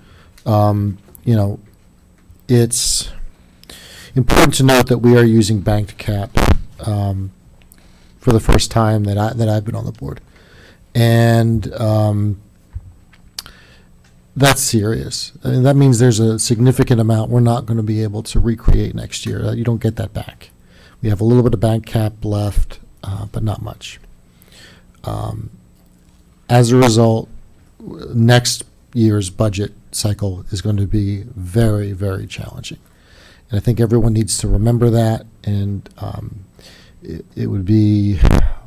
it's important to note that we are using banked cap for the first time that I've been on the board, and that's serious. I mean, that means there's a significant amount we're not going to be able to recreate next year. You don't get that back. We have a little bit of bank cap left, but not much. As a result, next year's budget cycle is going to be very, very challenging. And I think everyone needs to remember that, and it would be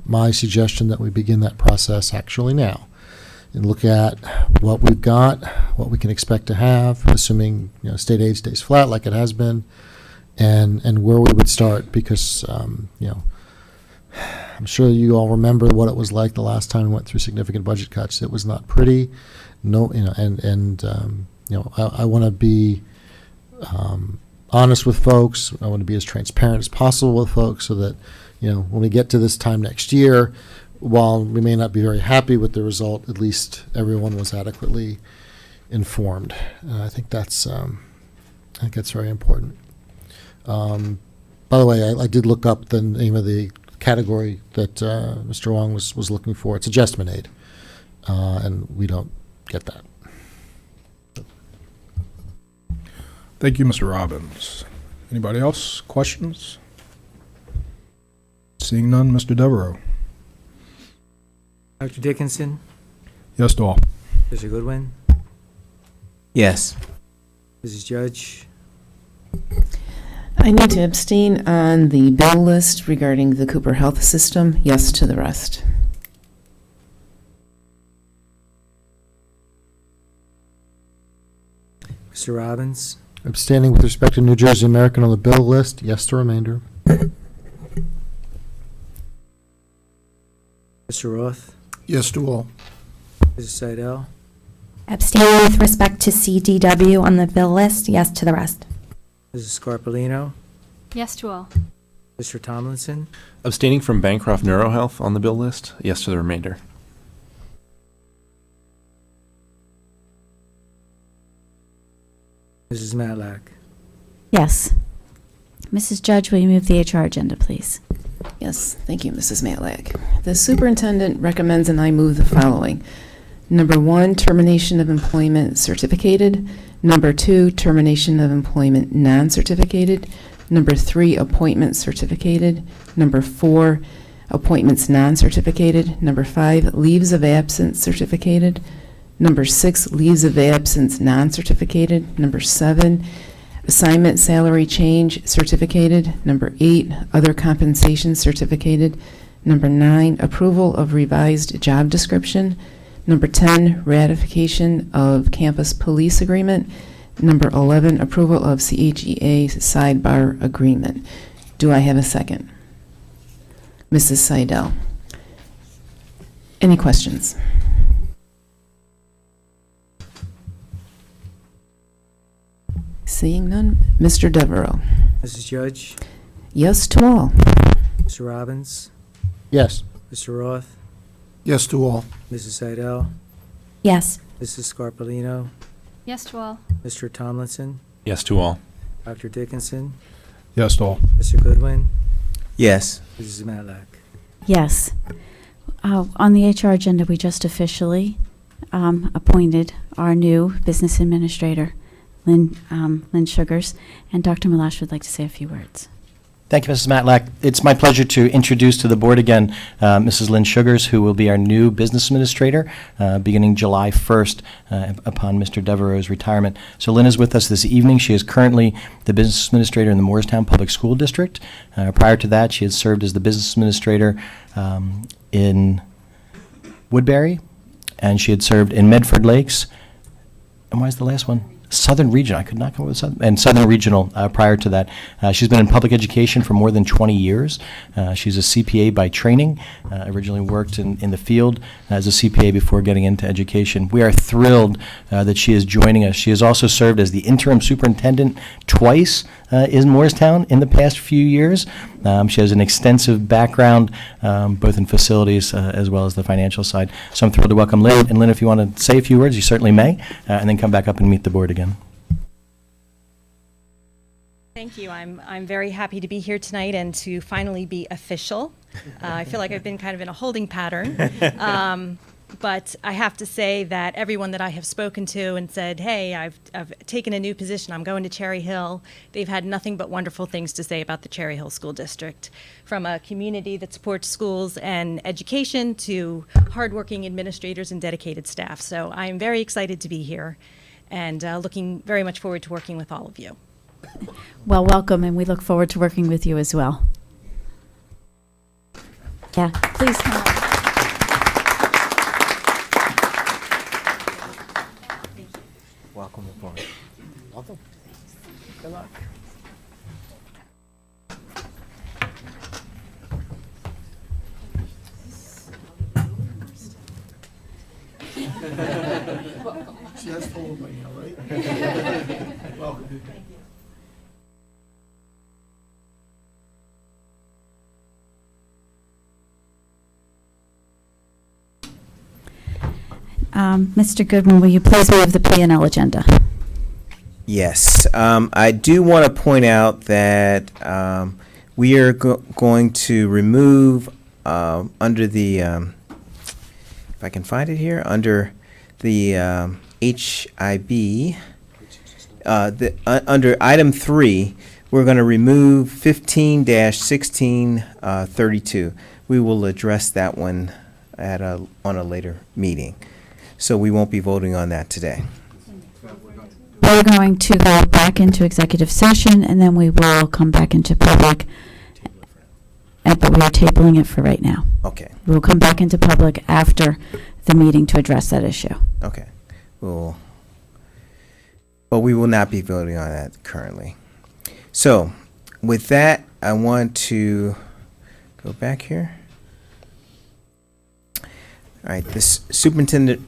my suggestion that we begin that process actually now and look at what we've got, what we can expect to have, assuming state aid stays flat like it has been, and where we would start, because I'm sure you all remember what it was like the last time we went through significant budget cuts. It was not pretty. I want to be honest with folks. I want to be as transparent as possible with folks so that, when we get to this time next year, while we may not be very happy with the result, at least everyone was adequately informed. I think that's very important. By the way, I did look up the name of the category that Mr. Wong was looking for. It's adjustment aid, and we don't get that. Thank you, Mr. Robbins. Anybody else? Questions? Seeing none, Mr. Devereaux. Dr. Dickinson? Yes to all. Mr. Goodwin? Yes. Mrs. Judge? I need to abstain on the bill list regarding the Cooper Health System. Yes to the rest. Mr. Robbins? Abstaining with respect to New Jersey American on the bill list. Yes to remainder. Mr. Roth? Yes to all. Mrs. Seidel? Abstaining with respect to CDW on the bill list. Yes to the rest. Mrs. Scarpellino? Yes to all. Mr. Tomlinson? Abstaining from Bancroft Neurohealth on the bill list. Yes to the remainder. Mrs. Matlack? Yes. Mrs. Judge, will you move the HR agenda, please? Yes, thank you, Mrs. Matlack. The superintendent recommends, and I move the following. Number 1, termination of employment certificated. Number 2, termination of employment non-certificated. Number 3, appointment certificated. Number 4, appointments non-certificated. Number 5, leaves of absence certificated. Number 6, leaves of absence non-certificated. Number 7, assignment salary change certificated. Number 8, other compensation certificated. Number 9, approval of revised job description. Number 10, ratification of campus police agreement. Number 11, approval of CHEA sidebar agreement. Do I have a second? Mrs. Seidel. Any questions? Seeing none, Mr. Devereaux. Mrs. Judge, Yes to all. Mr. Robbins, Yes. Mr. Roth, Yes to all. Mrs. Seidel, Yes. Mrs. Scarpellino, Yes to all. Mr. Tomlinson, Yes to all. Dr. Dickinson, Yes to all. Mr. Goodwin, Yes. Mrs. Matlack. Yes. On the HR agenda, we just officially appointed our new business administrator, Lynn Sugars, and Dr. Malash would like to say a few words. Thank you, Mrs. Matlack. It's my pleasure to introduce to the board again Mrs. Lynn Sugars, who will be our new business administrator beginning July 1st upon Mr. Devereaux's retirement. So Lynn is with us this evening. She is currently the business administrator in the Morristown Public School District. Prior to that, she had served as the business administrator in Woodbury, and she had served in Medford Lakes. And why is the last one? Southern Region. I could not come up with Southern. And Southern Regional prior to that. She's been in public education for more than 20 years. She's a CPA by training. Originally worked in the field as a CPA before getting into education. We are thrilled that she is joining us. She has also served as the interim superintendent twice in Morristown in the past few years. She has an extensive background both in facilities as well as the financial side. So I'm thrilled to welcome Lynn. And Lynn, if you want to say a few words, you certainly may, and then come back up and meet the board again. Thank you. I'm very happy to be here tonight and to finally be official. I feel like I've been kind of in a holding pattern. But I have to say that everyone that I have spoken to and said, hey, I've taken a new position, I'm going to Cherry Hill, they've had nothing but wonderful things to say about the Cherry Hill School District. From a community that supports schools and education to hardworking administrators and dedicated staff. So I'm very excited to be here and looking very much forward to working with all of you. Well, welcome, and we look forward to working with you as well. Yeah, please come on. Welcome aboard. Welcome. Good luck. She has told by now, right? Welcome. Mr. Goodwin, will you please waive the P&L agenda? Yes. I do want to point out that we are going to remove under the, if I can find it here, under the HIB, under item 3, we're going to remove 15-1632. We will address that one on a later meeting. So we won't be voting on that today. We're going to go back into executive session, and then we will come back into public, but we are tabling it for right now. Okay. We will come back into public after the meeting to address that issue. Okay. But we will not be voting on that currently. So with that, I want to go back here. All right. This superintendent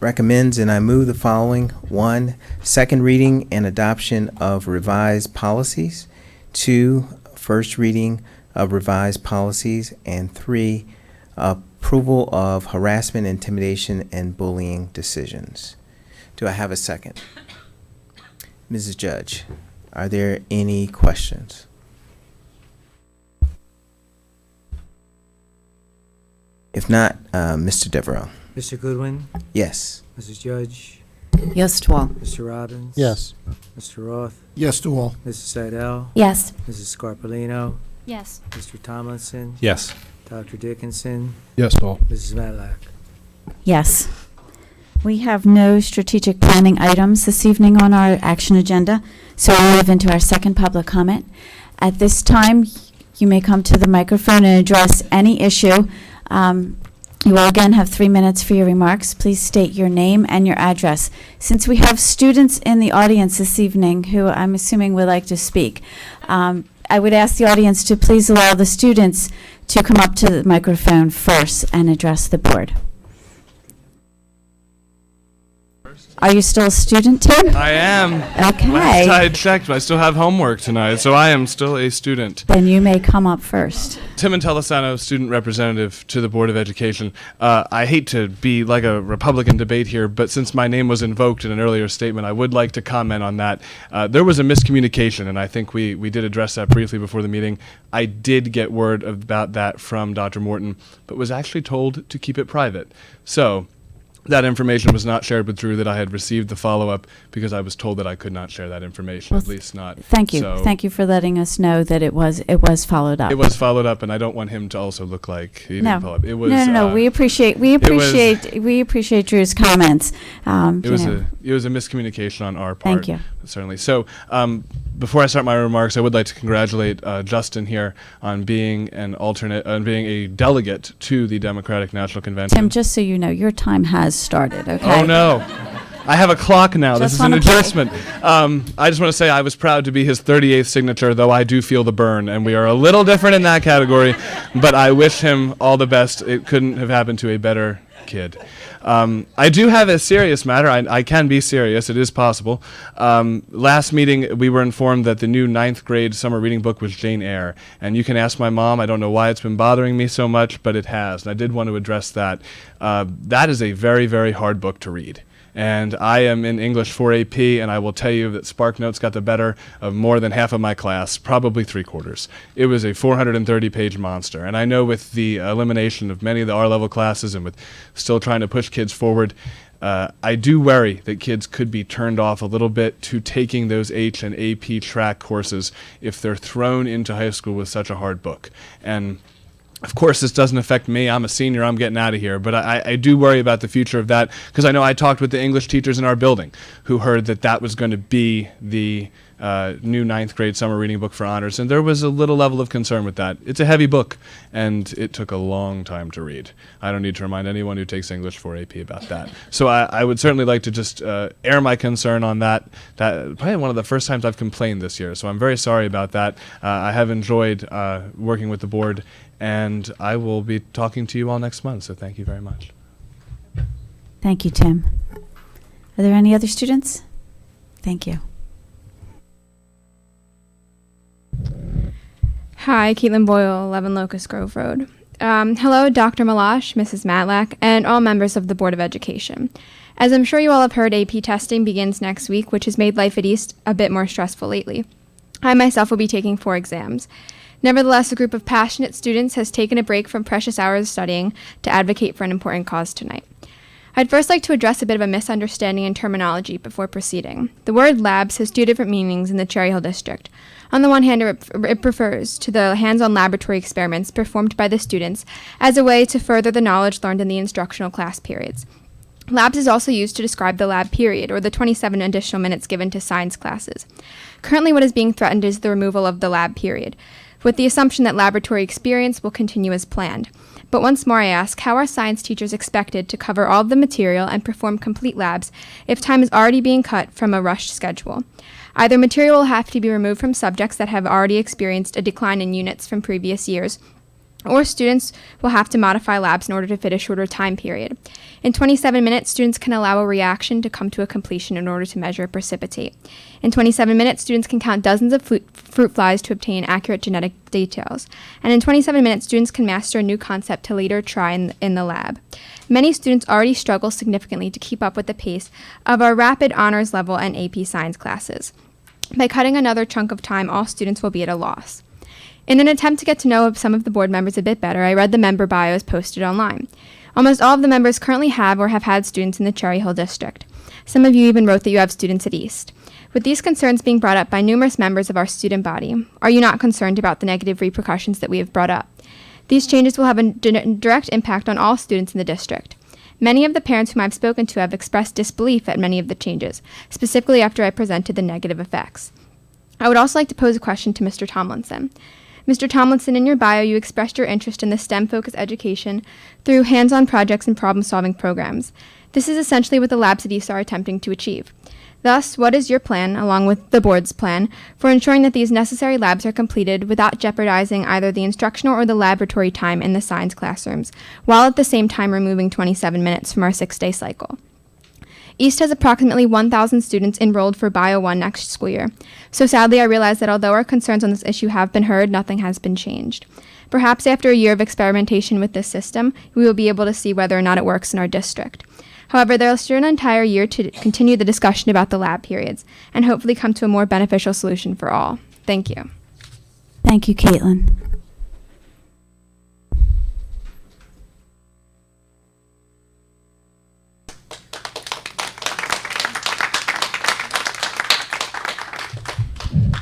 recommends and I move the following. 1, second reading and adoption of revised policies. 2, first reading of revised policies. And 3, approval of harassment, intimidation, and bullying decisions. Do I have a second? Mrs. Judge, are there any questions? If not, Mr. Devereaux. Mr. Goodwin, Yes. Mrs. Judge, Yes to all. Mr. Robbins. Yes. Mr. Roth, Yes to all. Mrs. Seidel. Yes. Mrs. Scarpellino, Yes. Mr. Tomlinson? Yes. Dr. Dickinson? Yes, all. Mrs. Matlack? Yes. We have no strategic planning items this evening on our action agenda, so we'll move into our second public comment. At this time, you may come to the microphone and address any issue. You will again have 3 minutes for your remarks. Please state your name and your address. Since we have students in the audience this evening who I'm assuming would like to speak, I would ask the audience to please allow the students to come up to the microphone first and address the board. Are you still a student, Tim? I am. Okay. Last I checked, but I still have homework tonight, so I am still a student. Then you may come up first. Tim Intellisano, student representative to the Board of Education. I hate to be like a Republican debate here, but since my name was invoked in an earlier statement, I would like to comment on that. There was a miscommunication, and I think we did address that briefly before the meeting. I did get word about that from Dr. Morton, but was actually told to keep it private. So that information was not shared with Drew, that I had received the follow-up because I was told that I could not share that information, Well, at least not. Thank you. So Thank you for letting us know that it was followed up. it was followed up, and I don't want him to also look like he No. didn't follow up. It was, no. We appreciate Drew's comments. It was a miscommunication on our part. Thank you. Certainly. So before I start my remarks, I would like to congratulate Justin here on being being a delegate to the Democratic National Convention. Tim, just so you know, your time has started, okay? Oh no. I have a clock now. This Just is an wanna play. adjustment. I just want to say I was proud to be his 38th signature, though I do feel the burn, and we are a little different in that category, but I wish him all the best. It couldn't have happened to a better kid. I do have a serious matter. I can be serious. It is possible. Last meeting, we were informed that the new 9th grade summer reading book was Jane Eyre. And you can ask my mom. I don't know why it's been bothering me so much, but it has. And I did want to address that. That is a very, very hard book to read. And I am in English 4 AP, and I will tell you that SparkNotes got the better of more than half of my class, probably 3/4. It was a 430-page monster. And I know with the elimination of many of the R-level classes and with still trying to push kids forward, I do worry that kids could be turned off a little bit to taking those H and AP track courses if they're thrown into high school with such a hard book. And of course, this doesn't affect me. I'm a senior. I'm getting out of here. But I do worry about the future of that because I know I talked with the English teachers in our building who heard that that was going to be the new 9th grade summer reading book for honors. And there was a little level of concern with that. It's a heavy book, and it took a long time to read. I don't need to remind anyone who takes English 4 AP about that. So I would certainly like to just air my concern on that. That probably one of the first times I've complained this year. So I'm very sorry about that. I have enjoyed working with the board, and I will be talking to you all next month, so thank you very much. Thank you, Tim. Are there any other students? Thank you. Hi, Caitlin Boyle, 11 Locust Grove Road. Hello, Dr. Malash, Mrs. Matlack, and all members of the Board of Education. As I'm sure you all have heard, AP testing begins next week, which has made life at East a bit more stressful lately. I myself will be taking 4 exams. Nevertheless, a group of passionate students has taken a break from precious hours of studying to advocate for an important cause tonight. I'd first like to address a bit of a misunderstanding in terminology before proceeding. The word labs has 2 different meanings in the Cherry Hill District. On the one hand, it refers to the hands-on laboratory experiments performed by the students as a way to further the knowledge learned in the instructional class periods. Labs is also used to describe the lab period, or the 27 additional minutes given to science classes. Currently, what is being threatened is the removal of the lab period, with the assumption that laboratory experience will continue as planned. But once more I ask, how are science teachers expected to cover all of the material and perform complete labs if time is already being cut from a rushed schedule? Either material will have to be removed from subjects that have already experienced a decline in units from previous years, or students will have to modify labs in order to fit a shorter time period. In 27 minutes, students can allow a reaction to come to a completion in order to measure precipitate. In 27 minutes, students can count dozens of fruit flies to obtain accurate genetic details. And in 27 minutes, students can master a new concept to later try in the lab. Many students already struggle significantly to keep up with the pace of our rapid honors level and AP science classes. By cutting another chunk of time, all students will be at a loss. In an attempt to get to know some of the board members a bit better, I read the member bios posted online. Almost all of the members currently have or have had students in the Cherry Hill District. Some of you even wrote that you have students at East. With these concerns being brought up by numerous members of our student body, are you not concerned about the negative repercussions that we have brought up? These changes will have a direct impact on all students in the district. Many of the parents whom I've spoken to have expressed disbelief at many of the changes, specifically after I presented the negative effects. I would also like to pose a question to Mr. Tomlinson. Mr. Tomlinson, in your bio, you expressed your interest in the STEM-focused education through hands-on projects and problem-solving programs. This is essentially what the labs at East are attempting to achieve. Thus, what is your plan, along with the board's plan, for ensuring that these necessary labs are completed without jeopardizing either the instructional or the laboratory time in the science classrooms, while at the same time removing 27 minutes from our 6-day cycle? East has approximately 1,000 students enrolled for Bio 1 next school year. So sadly, I realize that although our concerns on this issue have been heard, nothing has been changed. Perhaps after a year of experimentation with this system, we will be able to see whether or not it works in our district. However, there is still an entire year to continue the discussion about the lab periods and hopefully come to a more beneficial solution for all. Thank you. Thank you, Caitlin.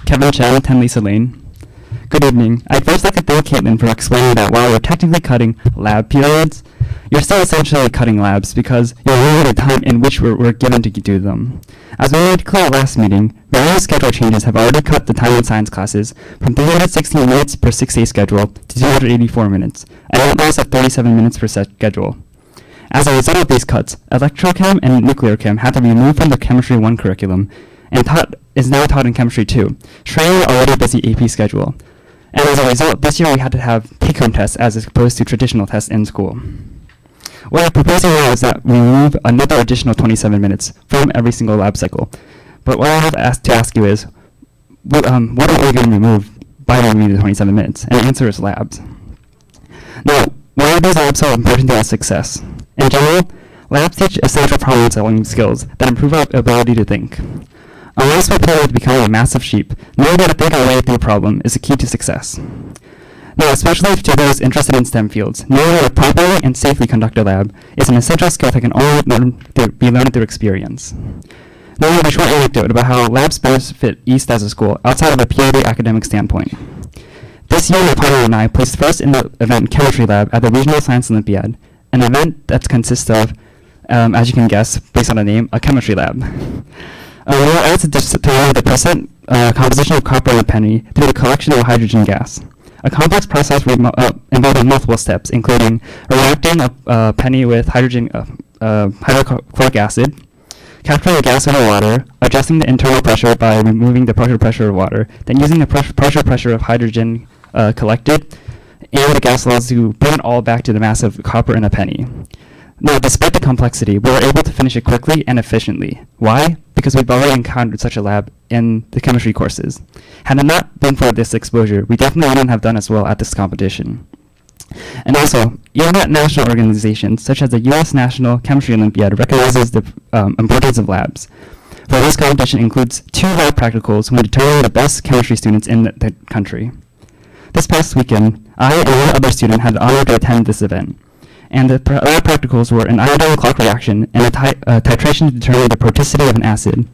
Kevin Chen, 10 Lisa Lane. Good evening. I'd first like to thank Caitlin for explaining that while we're technically cutting lab periods, you're still essentially cutting labs because you're limiting the time in which we're given to do them. As we made clear last meeting, various schedule changes have already cut the time in science classes from 316 minutes per 6-day schedule to 284 minutes, an outlier of 37 minutes per schedule. As a result of these cuts, electrochem and nuclear chem had to be removed from the Chemistry 1 curriculum and is now taught in Chemistry 2, straining the already busy AP schedule. And as a result, this year we had to have take-home tests as opposed to traditional tests in school. What I'm proposing now is that we remove another additional 27 minutes from every single lab cycle. But what I have to ask you is, what are we going to remove by removing the 27 minutes? And the answer is labs. Now, why are these labs so important to our success? In general, labs teach essential problem-solving skills that improve our ability to think. Unless we play with becoming a massive sheep, knowing how to think our way through a problem is the key to success. Now, especially to those interested in STEM fields, knowing how to properly and safely conduct a lab is an essential skill that can only be learned through experience. Now, we have a short anecdote about how labs benefit East as a school outside of a purely academic standpoint. This year, my partner and I placed first in the event Chemistry Lab at the Regional Science Olympiad, an event that consists of, as you can guess, based on the name, a chemistry lab. We were asked to determine the percent composition of copper in a penny through the collection of hydrogen gas. A complex process involving multiple steps, including reacting a penny with hydrochloric acid, capturing the gas over water, adjusting the internal pressure by removing the pressure of water, then using the pressure of hydrogen collected, and the gas laws to bring it all back to the mass of copper in a penny. Now, despite the complexity, we were able to finish it quickly and efficiently. Why? Because we've already encountered such a lab in the chemistry courses. Had it not been for this exposure, we definitely wouldn't have done as well at this competition. And also, even at national organizations, such as the U.S. National Chemistry Olympiad, recognizes the importance of labs. For this competition includes 2 lab practicals when determining the best chemistry students in the country. This past weekend, I and one other student had the honor to attend this event. And the lab practicals were an iodine clock reaction and a titration to determine the proticity of an acid,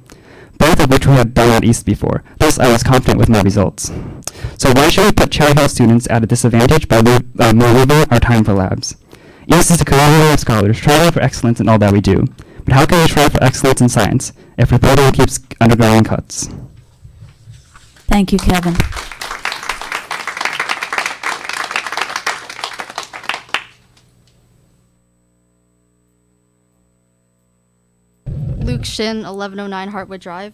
both of which we had done at East before. Thus, I was confident with my results. So why should we put Cherry Hill students at a disadvantage by removing our time for labs? East is a community of scholars striving for excellence in all that we do. But how can we strive for excellence in science if the program keeps undergoing cuts? Thank you, Kevin. Luke Shin, 1109 Hartwood Drive.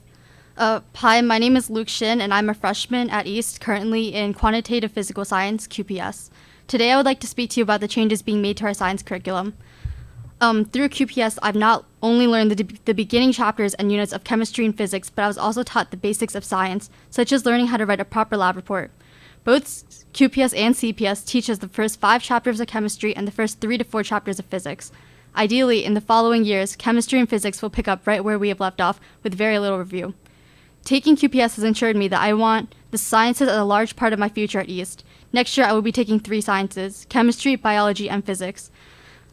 Hi, my name is Luke Shin, and I'm a freshman at East, currently in Quantitative Physical Science, QPS. Today, I would like to speak to you about the changes being made to our science curriculum. Through QPS, I've not only learned the beginning chapters and units of chemistry and physics, but I was also taught the basics of science, such as learning how to write a proper lab report. Both QPS and CPS teach us the first 5 chapters of chemistry and the first 3 to 4 chapters of physics. Ideally, in the following years, chemistry and physics will pick up right where we have left off with very little review. Taking QPS has ensured me that I want the sciences as a large part of my future at East. Next year, I will be taking 3 sciences: chemistry, biology, and physics.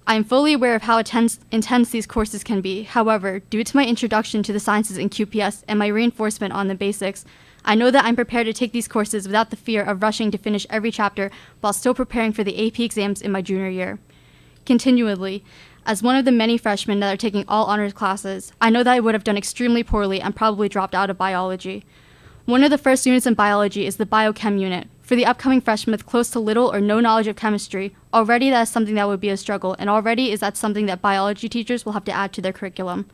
I am fully aware of how intense these courses can be. However, due to my introduction to the sciences in QPS and my reinforcement on the basics, I know that I'm prepared to take these courses without the fear of rushing to finish every chapter while still preparing for the AP exams in my junior year. Continually, as one of the many freshmen that are taking all honors classes, I know that I would have done extremely poorly and probably dropped out of biology. One of the first units in biology is the biochem unit. For the upcoming freshmen with close to little or no knowledge of chemistry, already that is something that would be a struggle, and already is that something that biology teachers will have to add to their curriculum.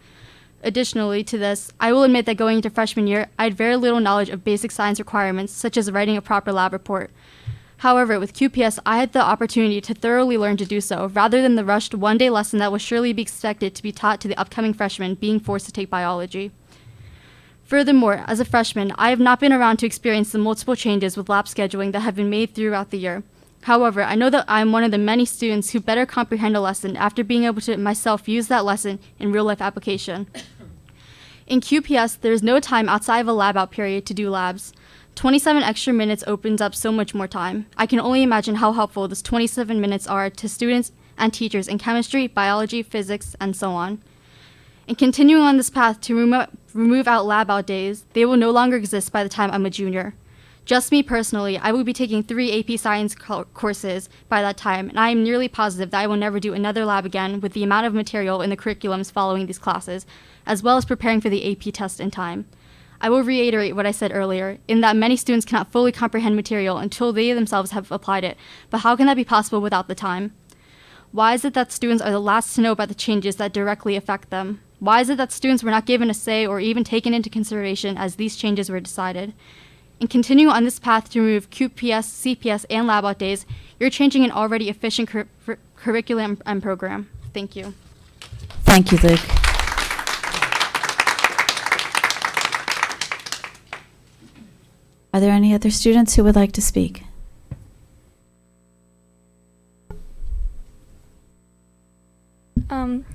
Additionally to this, I will admit that going into freshman year, I had very little knowledge of basic science requirements, such as writing a proper lab report. However, with QPS, I had the opportunity to thoroughly learn to do so, rather than the rushed one-day lesson that will surely be expected to be taught to the upcoming freshmen being forced to take biology. Furthermore, as a freshman, I have not been around to experience the multiple changes with lab scheduling that have been made throughout the year. However, I know that I am one of the many students who better comprehend a lesson after being able to myself use that lesson in real-life application. In QPS, there is no time outside of a lab-out period to do labs. 27 extra minutes opens up so much more time. I can only imagine how helpful those 27 minutes are to students and teachers in chemistry, biology, physics, and so on. And continuing on this path to remove out lab-out days, they will no longer exist by the time I'm a junior. Just me personally, I will be taking 3 AP Science courses by that time, and I am nearly positive that I will never do another lab again with the amount of material in the curriculums following these classes, as well as preparing for the AP test in time. I will reiterate what I said earlier, in that many students cannot fully comprehend material until they themselves have applied it, but how can that be possible without the time? Why is it that students are the last to know about the changes that directly affect them? Why is it that students were not given a say or even taken into consideration as these changes were decided? And continuing on this path to remove QPS, CPS, and lab-out days, you're changing an already efficient curriculum and program. Thank you. Thank you, Luke. Are there any other students who would like to speak?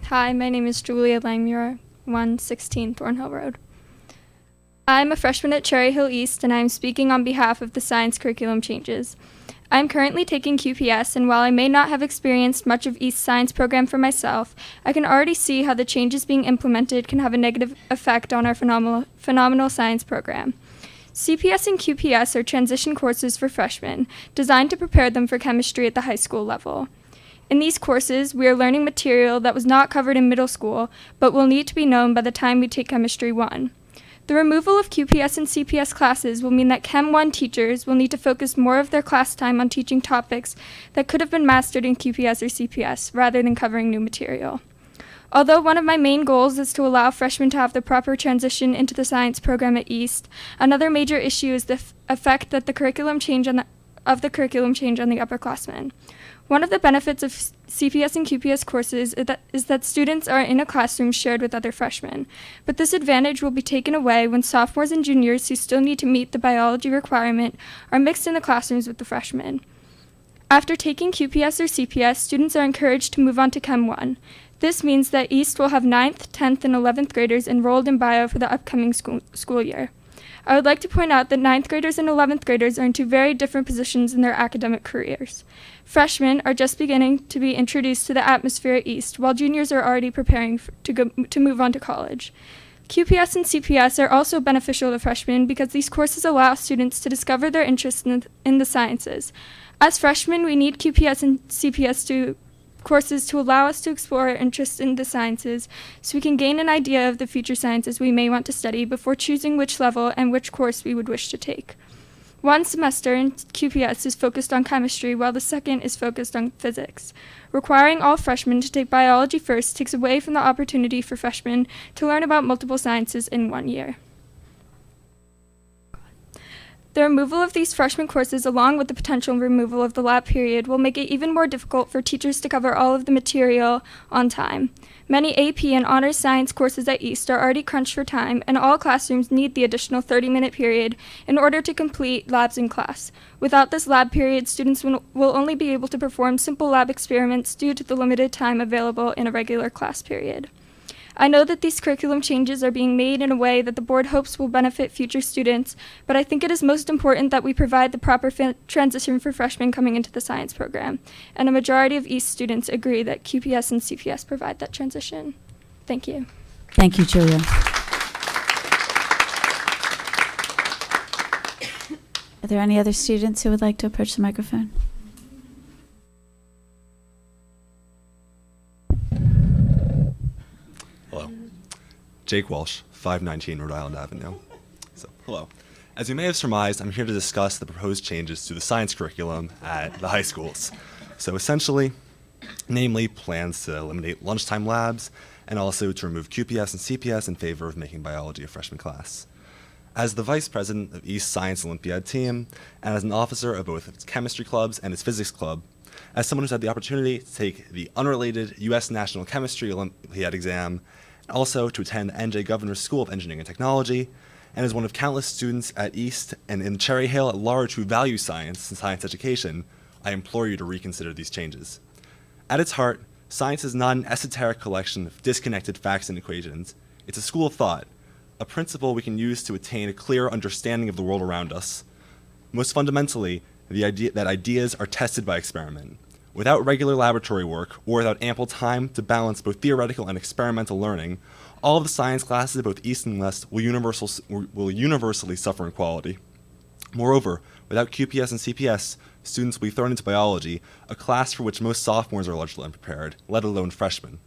Hi, my name is Julia Langmuir, 116 Thornhill Road. I'm a freshman at Cherry Hill East, and I'm speaking on behalf of the science curriculum changes. I'm currently taking QPS, and while I may not have experienced much of East's science program for myself, I can already see how the changes being implemented can have a negative effect on our phenomenal science program. CPS and QPS are transition courses for freshmen, designed to prepare them for chemistry at the high school level. In these courses, we are learning material that was not covered in middle school, but will need to be known by the time we take Chemistry 1. The removal of QPS and CPS classes will mean that Chem 1 teachers will need to focus more of their class time on teaching topics that could have been mastered in QPS or CPS, rather than covering new material. Although one of my main goals is to allow freshmen to have the proper transition into the science program at East, another major issue is the effect that the curriculum change on the upperclassmen. One of the benefits of CPS and QPS courses is that students are in a classroom shared with other freshmen, but this advantage will be taken away when sophomores and juniors who still need to meet the biology requirement are mixed in the classrooms with the freshmen. After taking QPS or CPS, students are encouraged to move on to Chem 1. This means that East will have 9th, 10th, and 11th graders enrolled in bio for the upcoming school year. I would like to point out that 9th graders and 11th graders are in 2 very different positions in their academic careers. Freshmen are just beginning to be introduced to the atmosphere at East, while juniors are already preparing to move on to college. QPS and CPS are also beneficial to freshmen because these courses allow students to discover their interests in the sciences. As freshmen, we need QPS and CPS courses to allow us to explore our interests in the sciences so we can gain an idea of the future sciences we may want to study before choosing which level and which course we would wish to take. One semester in QPS is focused on chemistry while the second is focused on physics. Requiring all freshmen to take biology first takes away from the opportunity for freshmen to learn about multiple sciences in 1 year. The removal of these freshman courses, along with the potential removal of the lab period, will make it even more difficult for teachers to cover all of the material on time. Many AP and honors science courses at East are already crunched for time, and all classrooms need the additional 30-minute period in order to complete labs in class. Without this lab period, students will only be able to perform simple lab experiments due to the limited time available in a regular class period. I know that these curriculum changes are being made in a way that the board hopes will benefit future students, but I think it is most important that we provide the proper transition for freshmen coming into the science program. And a majority of East students agree that QPS and CPS provide that transition. Thank you. Thank you, Julia. Are there any other students who would like to approach the microphone? Hello. Jake Walsh, 519 Rhode Island Avenue. So, hello. As you may have surmised, I'm here to discuss the proposed changes to the science curriculum at the high schools. So essentially, namely plans to eliminate lunchtime labs and also to remove QPS and CPS in favor of making biology a freshman class. As the vice president of East Science Olympiad team, and as an officer of both its chemistry clubs and its physics club, as someone who's had the opportunity to take the unrelated U.S. National Chemistry Olympiad exam, and also to attend the NJ Governor's School of Engineering and Technology, and as one of countless students at East and in Cherry Hill at large who value science and science education, I implore you to reconsider these changes. At its heart, science is not an esoteric collection of disconnected facts and equations. It's a school of thought, a principle we can use to attain a clear understanding of the world around us. Most fundamentally, the idea that ideas are tested by experiment. Without regular laboratory work, or without ample time to balance both theoretical and experimental learning, all of the science classes at both East and West will universally suffer in quality. Moreover, without QPS and CPS, students will be thrown into biology, a class for which most sophomores are largely unprepared, let alone freshmen.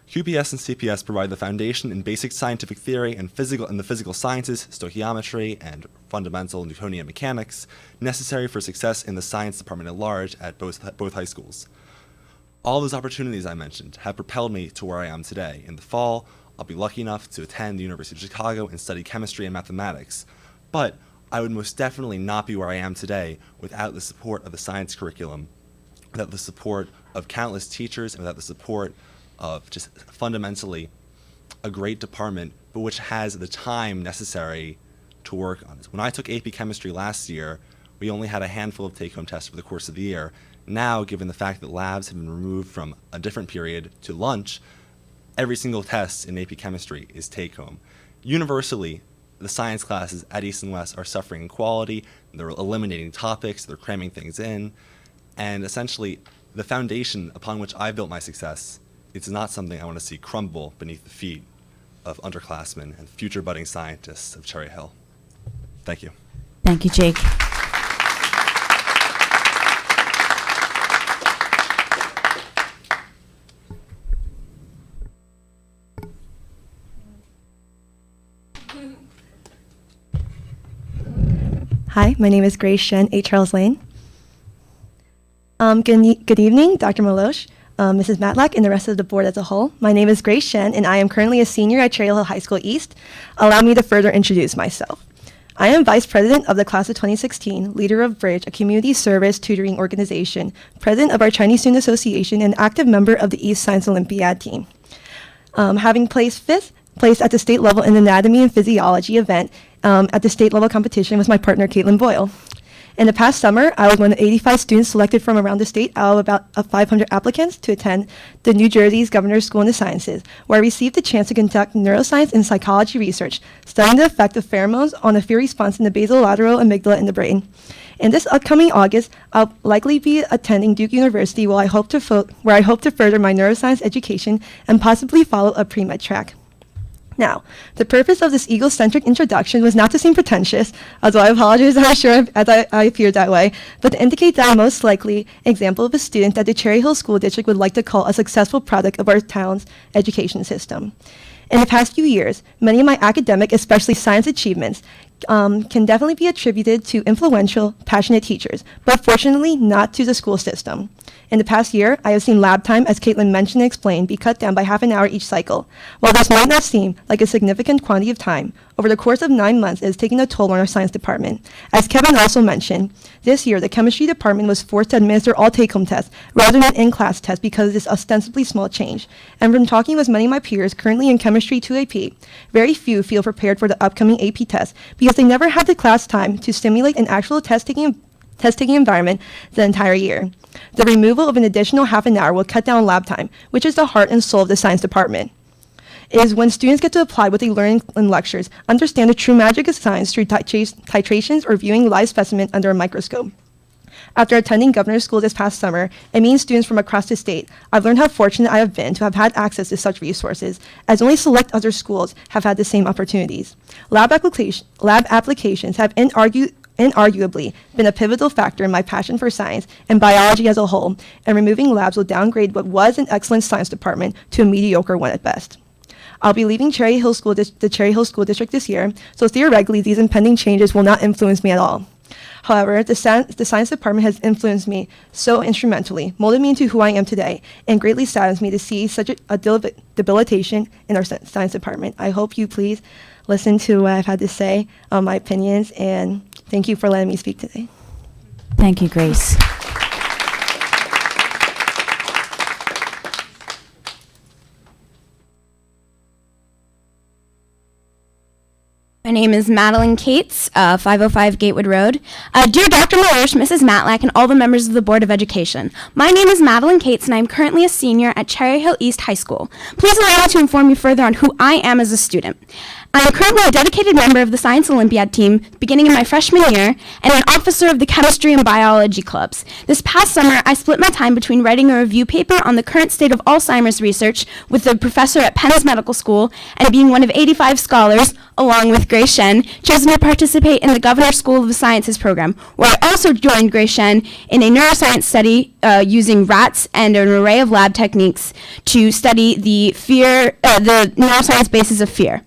QPS and CPS provide the foundation in basic scientific theory and the physical sciences, stoichiometry, and fundamental Newtonian mechanics necessary for success in the science department at large at both high schools. All those opportunities I mentioned have propelled me to where I am today. In the fall, I'll be lucky enough to attend the University of Chicago and study chemistry and mathematics. But I would most definitely not be where I am today without the support of the science curriculum, without the support of countless teachers, and without the support of just fundamentally a great department, but which has the time necessary to work on it. When I took AP Chemistry last year, we only had a handful of take-home tests for the course of the year. Now, given the fact that labs have been removed from a different period to lunch, every single test in AP Chemistry is take-home. Universally, the science classes at East and West are suffering in quality, they're eliminating topics, they're cramming things in, and essentially the foundation upon which I built my success, it's not something I want to see crumble beneath the feet of underclassmen and future budding scientists of Cherry Hill. Thank you. Thank you, Jake. Hi, my name is Grace Shen, 8 Charles Lane. Good evening, Dr. Malosh, Mrs. Matlack, and the rest of the board as a whole. My name is Grace Shen, and I am currently a senior at Cherry Hill High School East. Allow me to further introduce myself. I am Vice President of the Class of 2016, leader of Bridge, a community service tutoring organization, president of our Chinese Student Association, and active member of the East Science Olympiad team. Having placed 5th place at the state level in the anatomy and physiology event at the state level competition was my partner, Caitlin Boyle. In the past summer, I was one of 85 students selected from around the state out of about 500 applicants to attend the New Jersey's Governor's School in the Sciences, where I received the chance to conduct neuroscience and psychology research, studying the effect of pheromones on the fear response in the basolateral amygdala in the brain. In this upcoming August, I'll likely be attending Duke University where I hope to further my neuroscience education and possibly follow a pre-med track. Now, the purpose of this egocentric introduction was not to seem pretentious, although I apologize, I'm sure I appeared that way, but to indicate that I'm most likely example of a student that the Cherry Hill School District would like to call a successful product of our town's education system. In the past few years, many of my academic, especially science achievements, can definitely be attributed to influential, passionate teachers, but fortunately not to the school system. In the past year, I have seen lab time, as Caitlin mentioned and explained, be cut down by half an hour each cycle. While this might not seem like a significant quantity of time, over the course of 9 months, it has taken a toll on our science department. As Kevin also mentioned, this year, the chemistry department was forced to administer all take-home tests rather than in-class tests because of this ostensibly small change. And from talking with many of my peers currently in Chemistry 2AP, very few feel prepared for the upcoming AP test because they never had the class time to stimulate an actual test-taking environment the entire year. The removal of an additional half an hour will cut down lab time, which is the heart and soul of the science department. is when students get to apply what they learn in lectures, understand the true magic of science through titrations or viewing live specimen under a microscope. After attending governor's school this past summer and meeting students from across the state, I've learned how fortunate I have been to have had access to such resources, as only select other schools have had the same opportunities. Lab applications have inarguably been a pivotal factor in my passion for science and biology as a whole, and removing labs will downgrade what was an excellent science department to a mediocre one at best. I'll be leaving the Cherry Hill School District this year, so theoretically these impending changes will not influence me at all. However, the science department has influenced me so instrumentally, molded me into who I am today, and greatly saddens me to see such a debilitation in our science department. I hope you please listen to what I've had to say, my opinions, and thank you for letting me speak today. Thank you, Grace. My name is Madeline Cates, 505 Gatewood Road. Dear Dr. Malorsh, Mrs. Matlack, and all the members of the Board of Education, my name is Madeline Cates, and I am currently a senior at Cherry Hill East High School. Please allow me to inform you further on who I am as a student. I am currently a dedicated member of the Science Olympiad team, beginning in my freshman year, and an officer of the chemistry and biology clubs. This past summer, I split my time between writing a review paper on the current state of Alzheimer's research with a professor at Penn's Medical School and being one of 85 scholars, along with Grace Shen, chosen to participate in the Governor's School of the Sciences program, where I also joined Grace Shen in a neuroscience study using rats and an array of lab techniques to study the neuroscience basis of fear.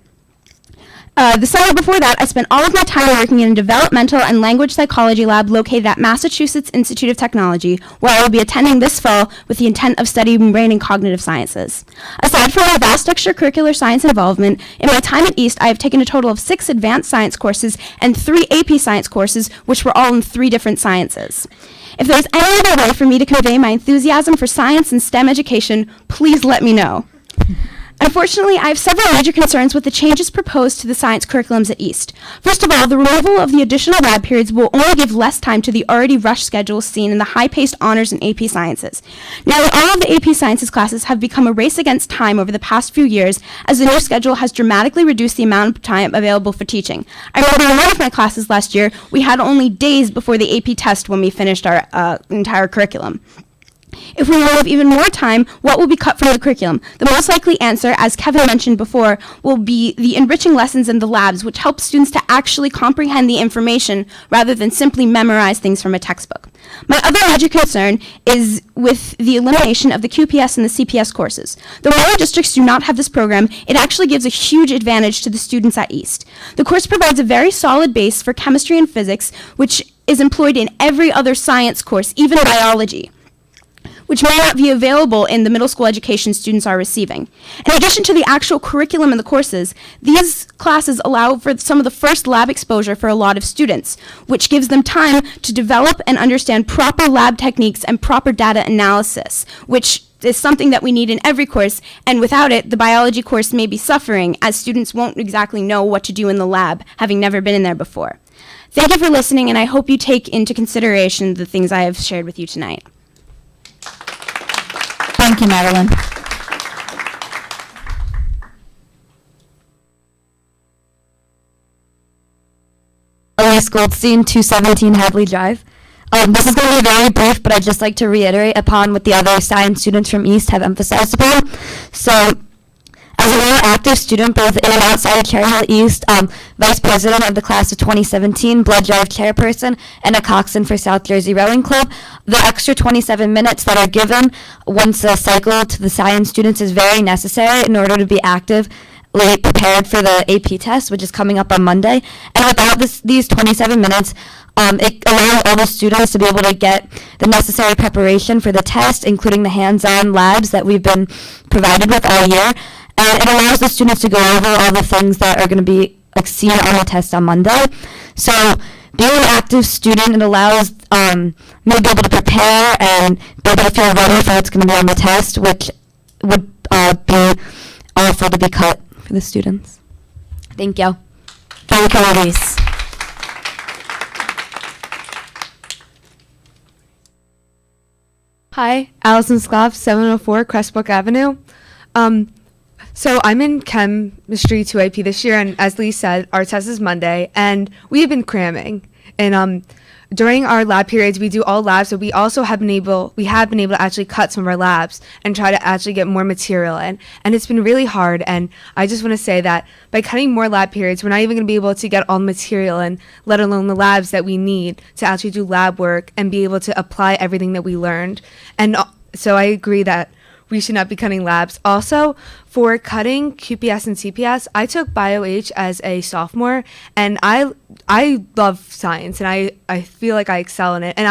The summer before that, I spent all of my time working in a developmental and language psychology lab located at Massachusetts Institute of Technology, where I will be attending this fall with the intent of studying brain and cognitive sciences. Aside from my vast extracurricular science involvement, in my time at East, I have taken a total of 6 advanced science courses and 3 AP science courses, which were all in 3 different sciences. If there's any other way for me to convey my enthusiasm for science and STEM education, please let me know. Unfortunately, I have several major concerns with the changes proposed to the science curriculums at East. First of all, the removal of the additional lab periods will only give less time to the already rushed schedules seen in the high-paced honors and AP sciences. Nearly all of the AP sciences classes have become a race against time over the past few years, as the new schedule has dramatically reduced the amount of time available for teaching. I remember in one of my classes last year, we had only days before the AP test when we finished our entire curriculum. If we have even more time, what will be cut from the curriculum? The most likely answer, as Kevin mentioned before, will be the enriching lessons in the labs, which help students to actually comprehend the information rather than simply memorize things from a textbook. My other major concern is with the elimination of the QPS and the CPS courses. Though many districts do not have this program, it actually gives a huge advantage to the students at East. The course provides a very solid base for chemistry and physics, which is employed in every other science course, even biology, which may not be available in the middle school education students are receiving. In addition to the actual curriculum and the courses, these classes allow for some of the first lab exposure for a lot of students, which gives them time to develop and understand proper lab techniques and proper data analysis, which is something that we need in every course, and without it, the biology course may be suffering, as students won't exactly know what to do in the lab, having never been in there before. Thank you for listening, and I hope you take into consideration the things I have shared with you tonight. Thank you, Madeline. Elise Goldstein, 217 Hadley Drive. This is going to be very brief, but I'd just like to reiterate upon what the other science students from East have emphasized upon. So, as a very active student, both in and outside of Cherry Hill East, Vice President of the class of 2017, Blood Drive Chairperson, and a coxswain for South Jersey Rowing Club, the extra 27 minutes that are given once a cycle to the science students is very necessary in order to be actively prepared for the AP test, which is coming up on Monday. And without these 27 minutes, it allows all the students to be able to get the necessary preparation for the test, including the hands-on labs that we've been provided with all year. And it allows the students to go over all the things that are going to be seen on the test on Monday. So being an active student, it allows me to be able to prepare and be able to feel ready for what's going to be on the test, which would be awful to be cut for the students. Thank you. Thank you, Elise. Hi, Allison Skloff, 704 Crestbrook Avenue. So I'm in chemistry 2AP this year, and as Lee said, our test is Monday, and we have been cramming. And during our lab periods, we do all labs, but we also have been able to actually cut some of our labs and try to actually get more material in. And it's been really hard. And I just want to say that by cutting more lab periods, we're not even going to be able to get all the material in, let alone the labs that we need to actually do lab work and be able to apply everything that we learned. And so I agree that we should not be cutting labs. Also, for cutting QPS and CPS, I took BioH as a sophomore, and I love science, and I feel like I excel in it. And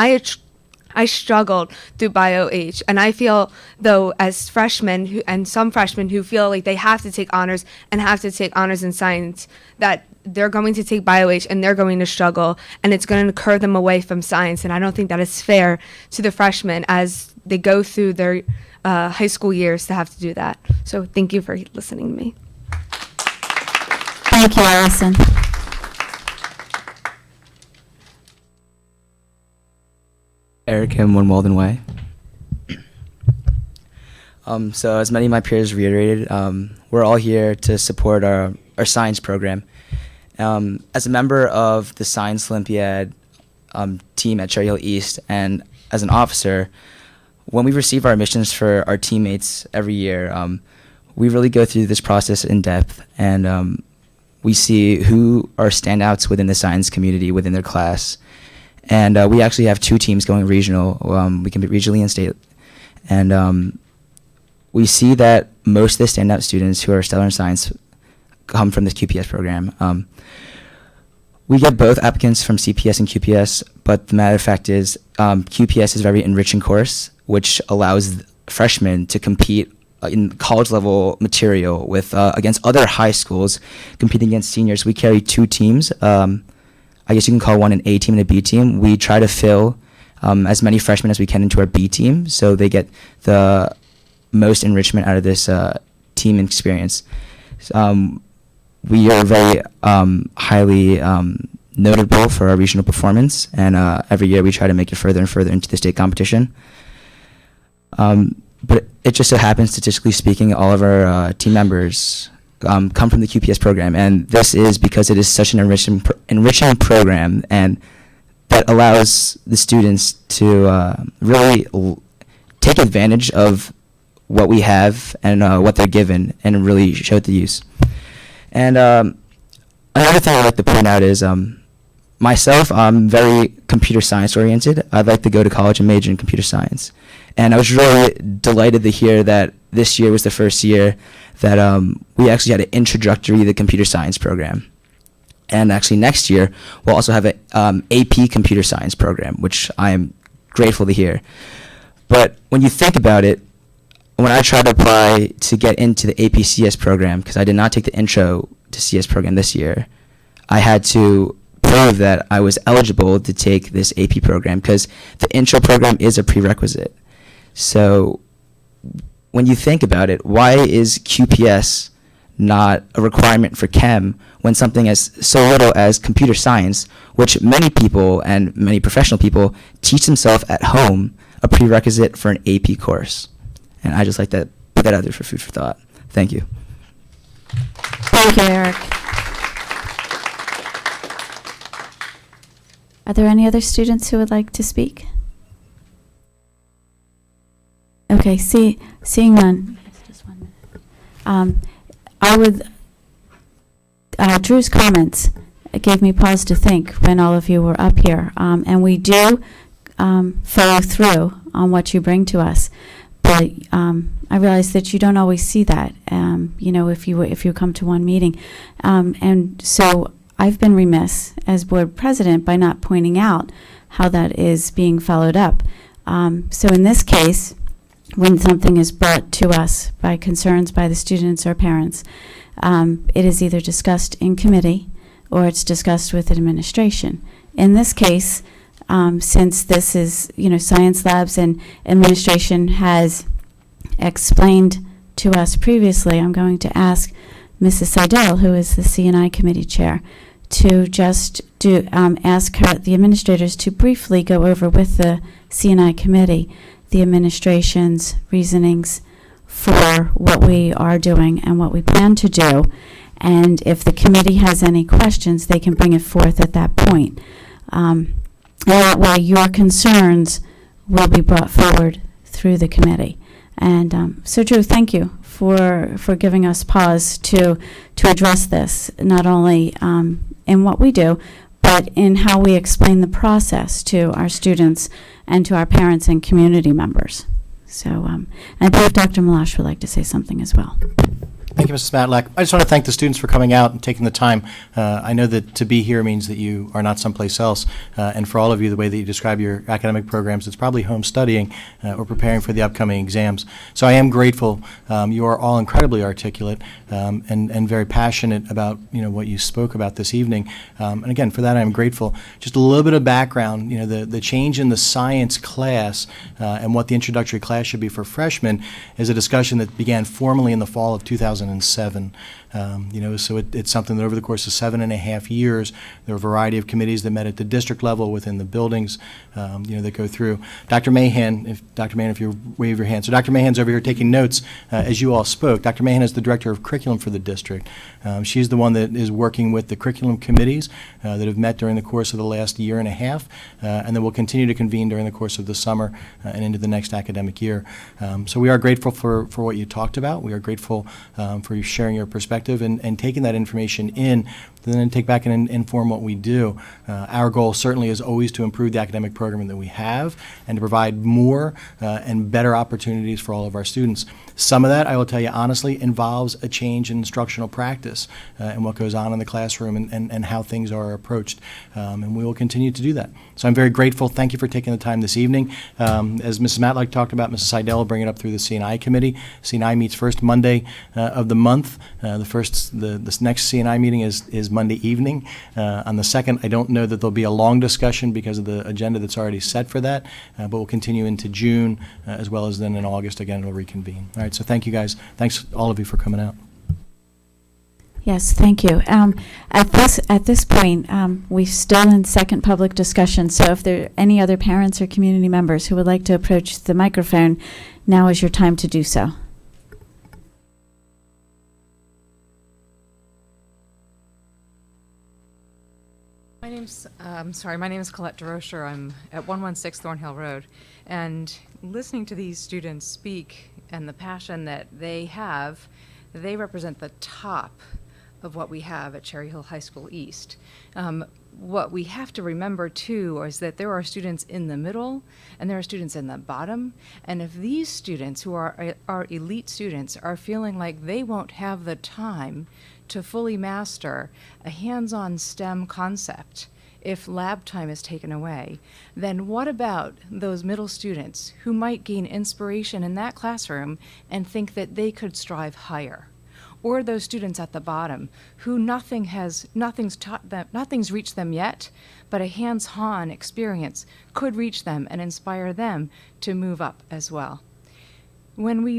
I struggled through BioH, and I feel, though, as freshmen and some freshmen who feel like they have to take honors and have to take honors in science, that they're going to take BioH and they're going to struggle, and it's going to curve them away from science. And I don't think that is fair to the freshmen as they go through their high school years to have to do that. So thank you for listening to me. Thank you, Allison. Eric in One Walden Way. So as many of my peers reiterated, we're all here to support our science program. As a member of the Science Olympiad team at Cherry Hill East and as an officer, when we receive our missions for our teammates every year, we really go through this process in depth, and we see who are standouts within the science community within their class. And we actually have 2 teams going regional. We can be regionally and state. And we see that most of the standout students who are stellar in science come from this QPS program. We get both applicants from CPS and QPS, but the matter of fact is QPS is a very enriching course, which allows freshmen to compete in college level material with against other high schools, competing against seniors. We carry 2 teams. I guess you can call one an A team and a B team. We try to fill as many freshmen as we can into our B team, so they get the most enrichment out of this team experience. We are very highly notable for our regional performance, and every year we try to make it further and further into the state competition. But it just so happens, statistically speaking, all of our team members come from the QPS program, and this is because it is such an enriching program, and that allows the students to really take advantage of what we have and what they're given, and really show it the use. And another thing I'd like to point out is myself, I'm very computer science oriented. I'd like to go to college and major in computer science. And I was really delighted to hear that this year was the first year that we actually had an introductory to the computer science program. And actually next year, we'll also have an AP computer science program, which I am grateful to hear. But when you think about it, when I tried to apply to get into the AP CS program, because I did not take the intro to CS program this year, I had to prove that I was eligible to take this AP program, because the intro program is a prerequisite. So when you think about it, why is QPS not a requirement for chem when something as so little as computer science, which many people and many professional people teach themselves at home, a prerequisite for an AP course? And I just like to put that out there for food for thought. Thank you. Thank you, Eric. Are there any other students who would like to speak? Okay, seeing none. Just 1 minute. I would, Drew's comments gave me pause to think when all of you were up here. And we do follow through on what you bring to us. But I realize that you don't always see that, if you come to one meeting. And so I've been remiss as board president by not pointing out how that is being followed up. So in this case, when something is brought to us by concerns by the students or parents, it is either discussed in committee or it's discussed with administration. In this case, since this is, science labs and administration has explained to us previously, I'm going to ask Mrs. Seidel, who is the C&I committee chair, to just ask the administrators to briefly go over with the C&I committee the administration's reasonings for what we are doing and what we plan to do. And if the committee has any questions, they can bring it forth at that point. And that way, your concerns will be brought forward through the committee. And so, Drew, thank you for giving us pause to address this, not only in what we do, but in how we explain the process to our students and to our parents and community members. So I believe Dr. Malash would like to say something as well. Thank you, Mrs. Matlack. I just want to thank the students for coming out and taking the time. I know that to be here means that you are not someplace else. And for all of you, the way that you describe your academic programs, it's probably home studying or preparing for the upcoming exams. So I am grateful. You are all incredibly articulate and very passionate about what you spoke about this evening. And again, for that I'm grateful. Just a little bit of background, the change in the science class and what the introductory class should be for freshmen is a discussion that began formally in the fall of 2007. So it's something that over the course of 7.5 years, there are a variety of committees that met at the district level within the buildings, that go through. Dr. Mahan, if you wave your hand. So Dr. Mahan's over here taking notes as you all spoke. Dr. Mahan is the director of curriculum for the district. She's the one that is working with the curriculum committees that have met during the course of the last 1.5 years, and then will continue to convene during the course of the summer and into the next academic year. So we are grateful for what you talked about. We are grateful for you sharing your perspective and taking that information in to then take back and inform what we do. Our goal certainly is always to improve the academic program that we have and to provide more and better opportunities for all of our students. Some of that, I will tell you honestly, involves a change in instructional practice and what goes on in the classroom and how things are approached. And we will continue to do that. So I'm very grateful. Thank you for taking the time this evening. As Mrs. Matlack talked about, Mrs. Seidel will bring it up through the C&I committee. C&I meets first Monday of the month. The next C&I meeting is Monday evening. On the 2nd, I don't know that there'll be a long discussion because of the agenda that's already set for that, but we'll continue into June as well as then in August again it'll reconvene. All right, so thank you guys. Thanks all of you for coming out. Yes, thank you. At this point, we're still in second public discussion, so if there are any other parents or community members who would like to approach the microphone, now is your time to do so. My name is Colette DeRocher. I'm at 116 Thornhill Road. And listening to these students speak and the passion that they have, they represent the top of what we have at Cherry Hill High School East. What we have to remember, too, is that there are students in the middle and there are students in the bottom. And if these students, who are elite students, are feeling like they won't have the time to fully master a hands-on STEM concept if lab time is taken away, then what about those middle students who might gain inspiration in that classroom and think that they could strive higher? Or those students at the bottom who nothing's reached them yet, but a hands-on experience could reach them and inspire them to move up as well. When we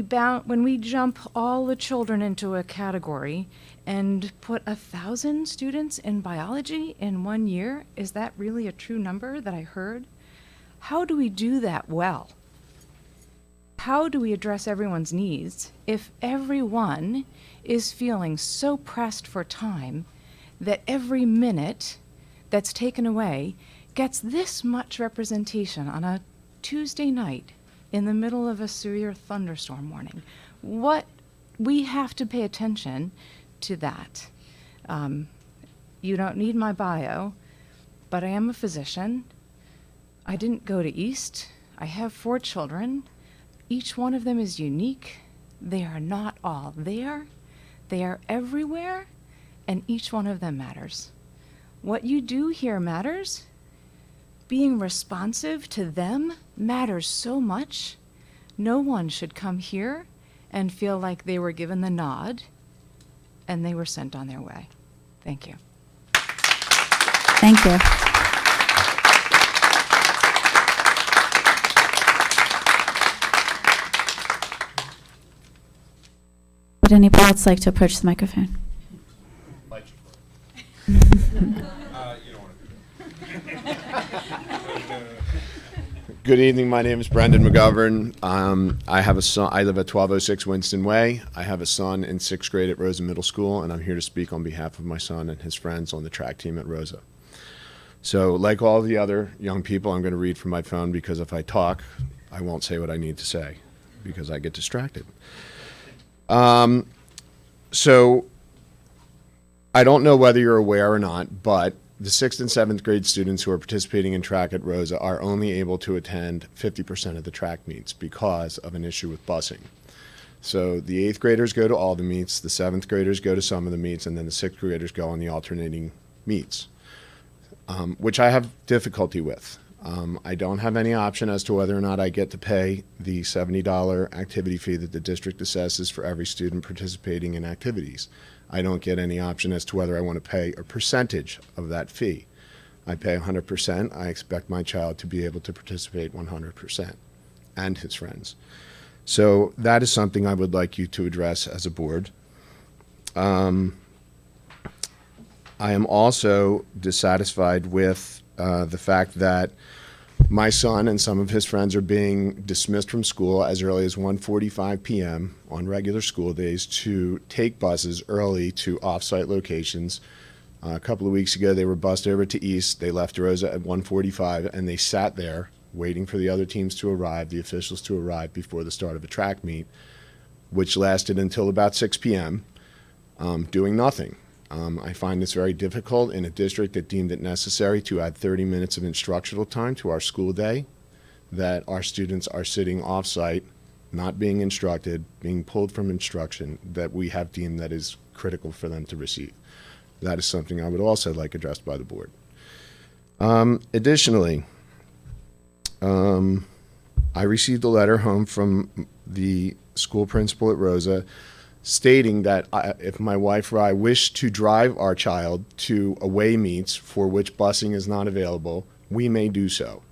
jump all the children into a category and put 1,000 students in biology in 1 year, is that really a true number that I heard? How do we do that well? How do we address everyone's needs if everyone is feeling so pressed for time that every minute that's taken away gets this much representation on a Tuesday night in the middle of a severe thunderstorm warning? We have to pay attention to that. You don't need my bio, but I am a physician. I didn't go to East. I have 4 children. Each one of them is unique. They are not all there. They are everywhere, and each one of them matters. What you do here matters. Being responsive to them matters so much. No one should come here and feel like they were given the nod and they were sent on their way. Thank you. Thank you. Would anybody else like to approach the microphone? Good evening. My name is Brendan McGovern. I have a son. I live at 1206 Winston Way. I have a son in 6th grade at Rosa Middle School, and I'm here to speak on behalf of my son and his friends on the track team at Rosa. So, like all the other young people, I'm going to read from my phone because if I talk, I won't say what I need to say because I get distracted. So, I don't know whether you're aware or not, but the 6th and 7th grade students who are participating in track at Rosa are only able to attend 50% of the track meets because of an issue with busing. So the 8th graders go to all the meets, the 7th graders go to some of the meets, and then the 6th graders go on the alternating meets, which I have difficulty with. I don't have any option as to whether or not I get to pay the $70 activity fee that the district assesses for every student participating in activities. I don't get any option as to whether I want to pay a percentage of that fee. I pay 100%. I expect my child to be able to participate 100%, and his friends. So that is something I would like you to address as a board. I am also dissatisfied with the fact that my son and some of his friends are being dismissed from school as early as 1:45 p.m. on regular school days to take buses early to off-site locations. A couple of weeks ago, they were bused over to East. They left Rosa at 1:45, and they sat there waiting for the other teams to arrive, the officials to arrive before the start of a track meet, which lasted until about 6 p.m., doing nothing. I find this very difficult in a district that deemed it necessary to add 30 minutes of instructional time to our school day, that our students are sitting off-site, not being instructed, being pulled from instruction that we have deemed that is critical for them to receive. That is something I would also like addressed by the board. Additionally, I received a letter home from the school principal at Rosa stating that if my wife or I wish to drive our child to away meets for which busing is not available, we may do so.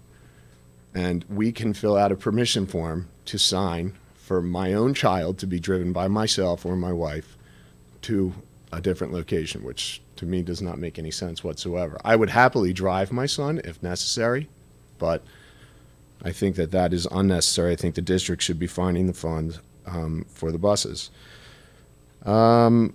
And we can fill out a permission form to sign for my own child to be driven by myself or my wife to a different location, which to me does not make any sense whatsoever. I would happily drive my son if necessary, but I think that that is unnecessary. I think the district should be finding the funds for the buses. A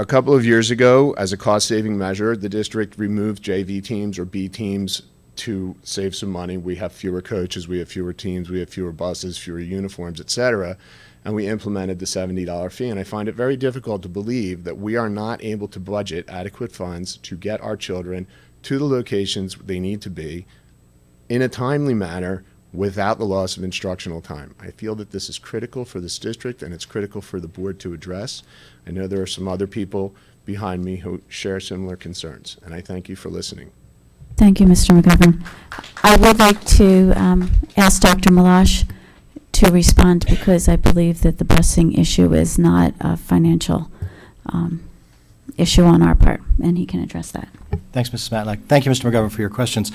couple of years ago, as a cost-saving measure, the district removed JV teams or B teams to save some money. We have fewer coaches, we have fewer teams, we have fewer buses, fewer uniforms, et cetera, and we implemented the $70 fee. And I find it very difficult to believe that we are not able to budget adequate funds to get our children to the locations they need to be in a timely manner without the loss of instructional time. I feel that this is critical for this district and it's critical for the board to address. I know there are some other people behind me who share similar concerns, and I thank you for listening. Thank you, Mr. McGovern. I would like to ask Dr. Malash to respond because I believe that the busing issue is not a financial issue on our part, and he can address that. Thanks, Mrs. Matlack. Thank you, Mr. McGovern, for your questions.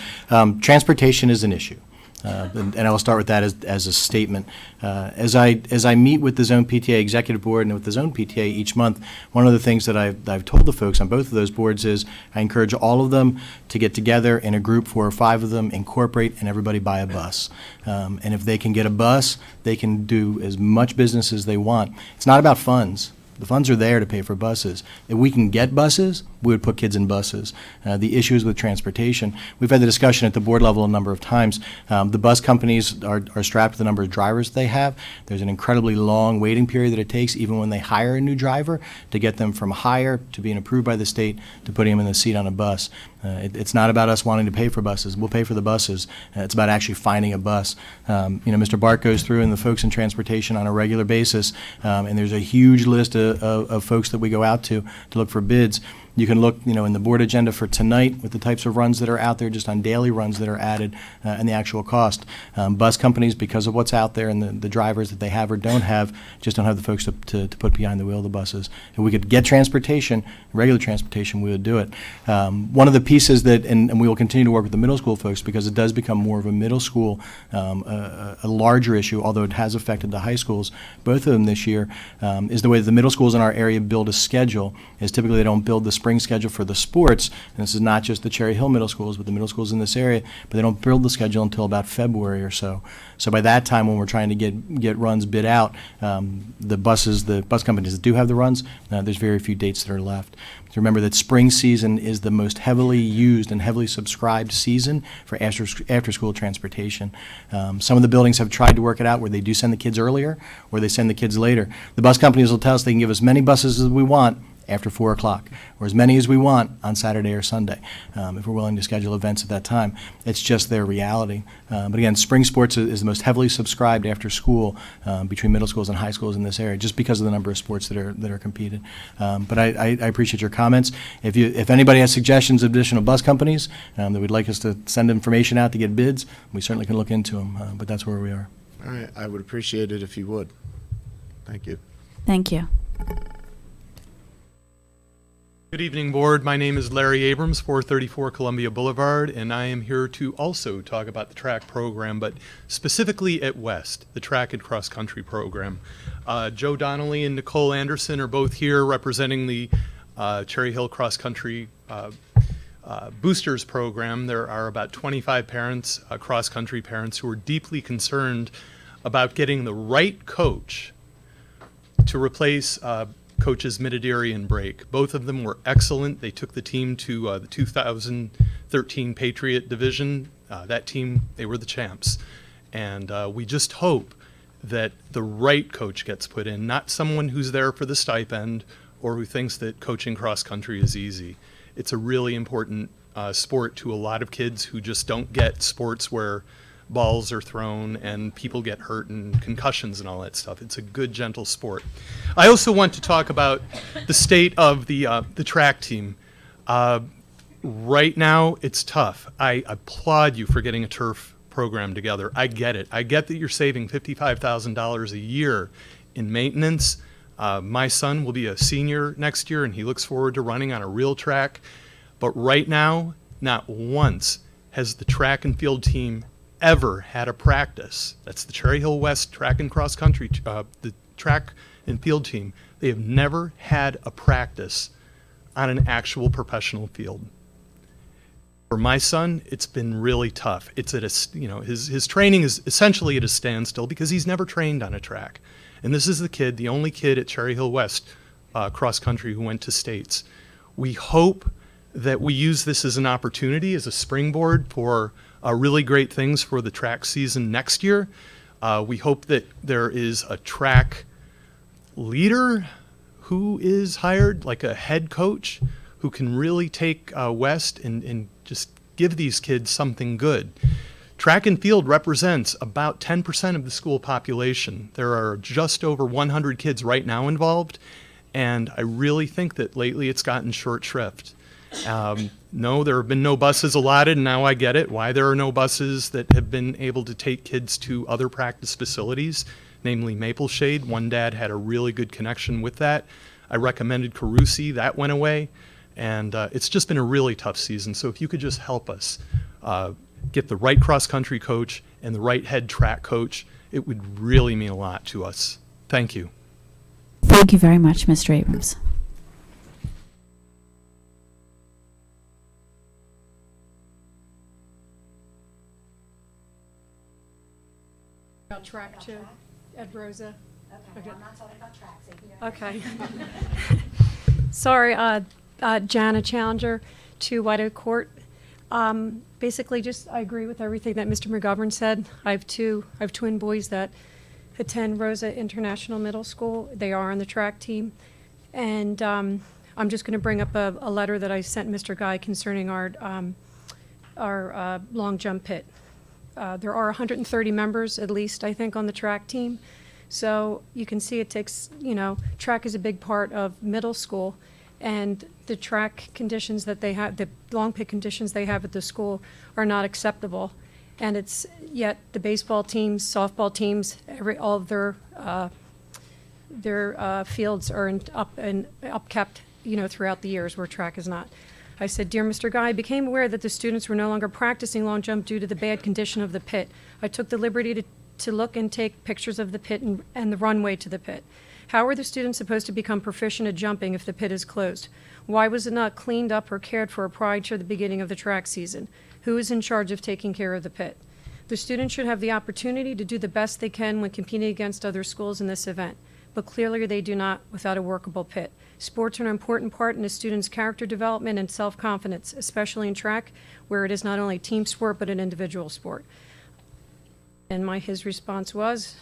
Transportation is an issue. And I will start with that as a statement. As I meet with the Zone PTA Executive Board and with the Zone PTA each month, one of the things that I've told the folks on both of those boards is I encourage all of them to get together in a group, 4 or 5 of them, incorporate, and everybody buy a bus. And if they can get a bus, they can do as much business as they want. It's not about funds. The funds are there to pay for buses. If we can get buses, we would put kids in buses. The issues with transportation, we've had the discussion at the board level a number of times. The bus companies are strapped to the number of drivers they have. There's an incredibly long waiting period that it takes, even when they hire a new driver, to get them from hire to being approved by the state to putting them in the seat on a bus. It's not about us wanting to pay for buses. We'll pay for the buses. It's about actually finding a bus. Mr. Bart goes through and the folks in transportation on a regular basis, and there's a huge list of folks that we go out to look for bids. You can look, in the board agenda for tonight with the types of runs that are out there, just on daily runs that are added, and the actual cost. Bus companies, because of what's out there and the drivers that they have or don't have, just don't have the folks to put behind the wheel of the buses. If we could get transportation, regular transportation, we would do it. One of the pieces that, and we will continue to work with the middle school folks because it does become more of a middle school, a larger issue, although it has affected the high schools, both of them this year, is the way that the middle schools in our area build a schedule. Is typically they don't build the spring schedule for the sports, and this is not just the Cherry Hill middle schools, but the middle schools in this area, but they don't build the schedule until about February or so. So by that time, when we're trying to get runs bid out, the bus companies that do have the runs, there's very few dates that are left. So remember that spring season is the most heavily used and heavily subscribed season for after-school transportation. Some of the buildings have tried to work it out where they do send the kids earlier or they send the kids later. The bus companies will tell us they can give us many buses as we want after 4 o'clock, or as many as we want on Saturday or Sunday, if we're willing to schedule events at that time. It's just their reality. But again, spring sports is the most heavily subscribed after school between middle schools and high schools in this area, just because of the number of sports that are competed. But I appreciate your comments. If anybody has suggestions of additional bus companies that would like us to send information out to get bids, we certainly can look into them. But that's where we are. All right, I would appreciate it if you would. Thank you. Thank you. Good evening, Board. My name is Larry Abrams, 434 Columbia Boulevard, and I am here to also talk about the track program, but specifically at West, the track and cross-country program. Joe Donnelly and Nicole Anderson are both here representing the Cherry Hill Cross-Country Boosters program. There are about 25 parents, cross-country parents, who are deeply concerned about getting the right coach to replace coaches Mididiri and Brake. Both of them were excellent. They took the team to the 2013 Patriot Division. That team, they were the champs. And we just hope that the right coach gets put in, not someone who's there for the stipend or who thinks that coaching cross country is easy. It's a really important sport to a lot of kids who just don't get sports where balls are thrown and people get hurt and concussions and all that stuff. It's a good, gentle sport. I also want to talk about the state of the track team. Right now, it's tough. I applaud you for getting a turf program together. I get it. I get that you're saving $55,000 a year in maintenance. My son will be a senior next year, and he looks forward to running on a real track. But right now, not once has the track and field team ever had a practice. That's the Cherry Hill West track and cross country, the track and field team. They have never had a practice on an actual professional field. For my son, it's been really tough. It's at a, his training is essentially at a standstill because he's never trained on a track. And this is the only kid at Cherry Hill West cross country who went to states. We hope that we use this as an opportunity, as a springboard for really great things for the track season next year. We hope that there is a track leader who is hired, like a head coach, who can really take West and just give these kids something good. Track and field represents about 10% of the school population. There are just over 100 kids right now involved, and I really think that lately it's gotten short shrift. No, there have been no buses allotted, and now I get it, why there are no buses that have been able to take kids to other practice facilities, namely Maple Shade. One dad had a really good connection with that. I recommended Carusi, that went away, and it's just been a really tough season. So if you could just help us get the right cross-country coach and the right head track coach, it would really mean a lot to us. Thank you. Thank you very much, Mr. Abrams. About track too, Ed Rosa. Okay. I'm not talking about track. Okay. Sorry, Jana Challenger to White Oak Court. Basically, I agree with everything that Mr. McGovern said. I have twin boys that attend Rosa International Middle School. They are on the track team, and I'm just going to bring up a letter that I sent Mr. Guy concerning our long jump pit. There are 130 members, at least, I think, on the track team. So you can see it takes, track is a big part of middle school, and the track conditions that they have, the long pit conditions they have at the school are not acceptable. And yet the baseball teams, softball teams, all of their fields are upkept, throughout the years, where track is not. I said, "Dear Mr. Guy, I became aware that the students were no longer practicing long jump due to the bad condition of the pit. I took the liberty to look and take pictures of the pit and the runway to the pit. How are the students supposed to become proficient at jumping if the pit is closed? Why was it not cleaned up or cared for prior to the beginning of the track season? Who is in charge of taking care of the pit? The students should have the opportunity to do the best they can when competing against other schools in this event, but clearly they do not without a workable pit. Sports are an important part in a student's character development and self-confidence, especially in track, where it is not only a team sport but an individual sport. And his response was,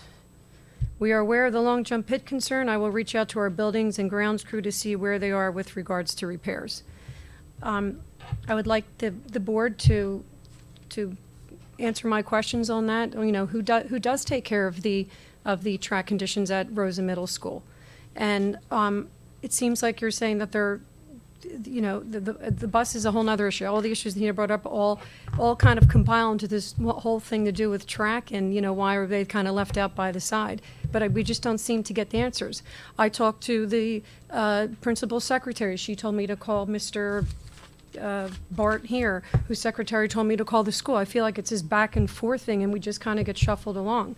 we are aware of the long jump pit concern. I will reach out to our buildings and grounds crew to see where they are with regards to repairs. I would like the board to answer my questions on that. You know, who does take care of the track conditions at Rosa Middle School? And it seems like you're saying that they're, you know, the bus is a whole nother issue. All the issues that you brought up all kind of compile into this whole thing to do with track, and, you know, why are they kind of left out by the side? But we just don't seem to get the answers. I talked to the principal secretary. She told me to call Mr. Bart here, whose secretary told me to call the school. I feel like it's this back and forth thing, and we just kind of get shuffled along.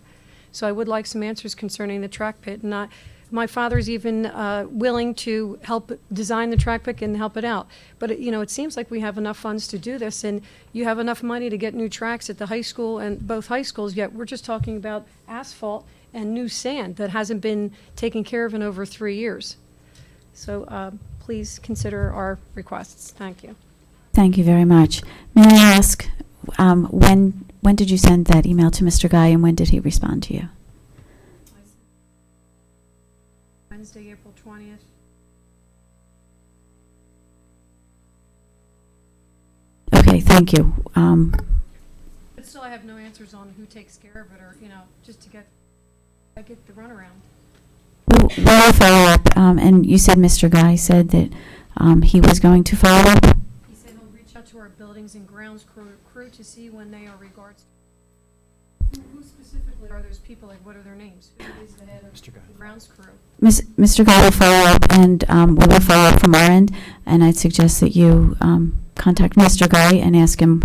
So I would like some answers concerning the track pit. And my father's even willing to help design the track pit and help it out. But you know, it seems like we have enough funds to do this, and you have enough money to get new tracks at the high school and both high schools, yet we're just talking about asphalt and new sand that hasn't been taken care of in over 3 years. So please consider our requests. Thank you. Thank you very much. May I ask, when did you send that email to Mr. Guy, and when did he respond to you? Wednesday, April 20th. Okay, thank you. But still, I have no answers on who takes care of it, or, you know, just to get the runaround. We'll follow up, and you said Mr. Guy said that he was going to follow up? He said he'll reach out to our buildings and grounds crew to see when they are regards. Who specifically are those people? Like, what are their names? Who is the head of the grounds crew? Mr. Guy will follow up, and we will follow up from our end, and I'd suggest that you contact Mr. Guy and ask him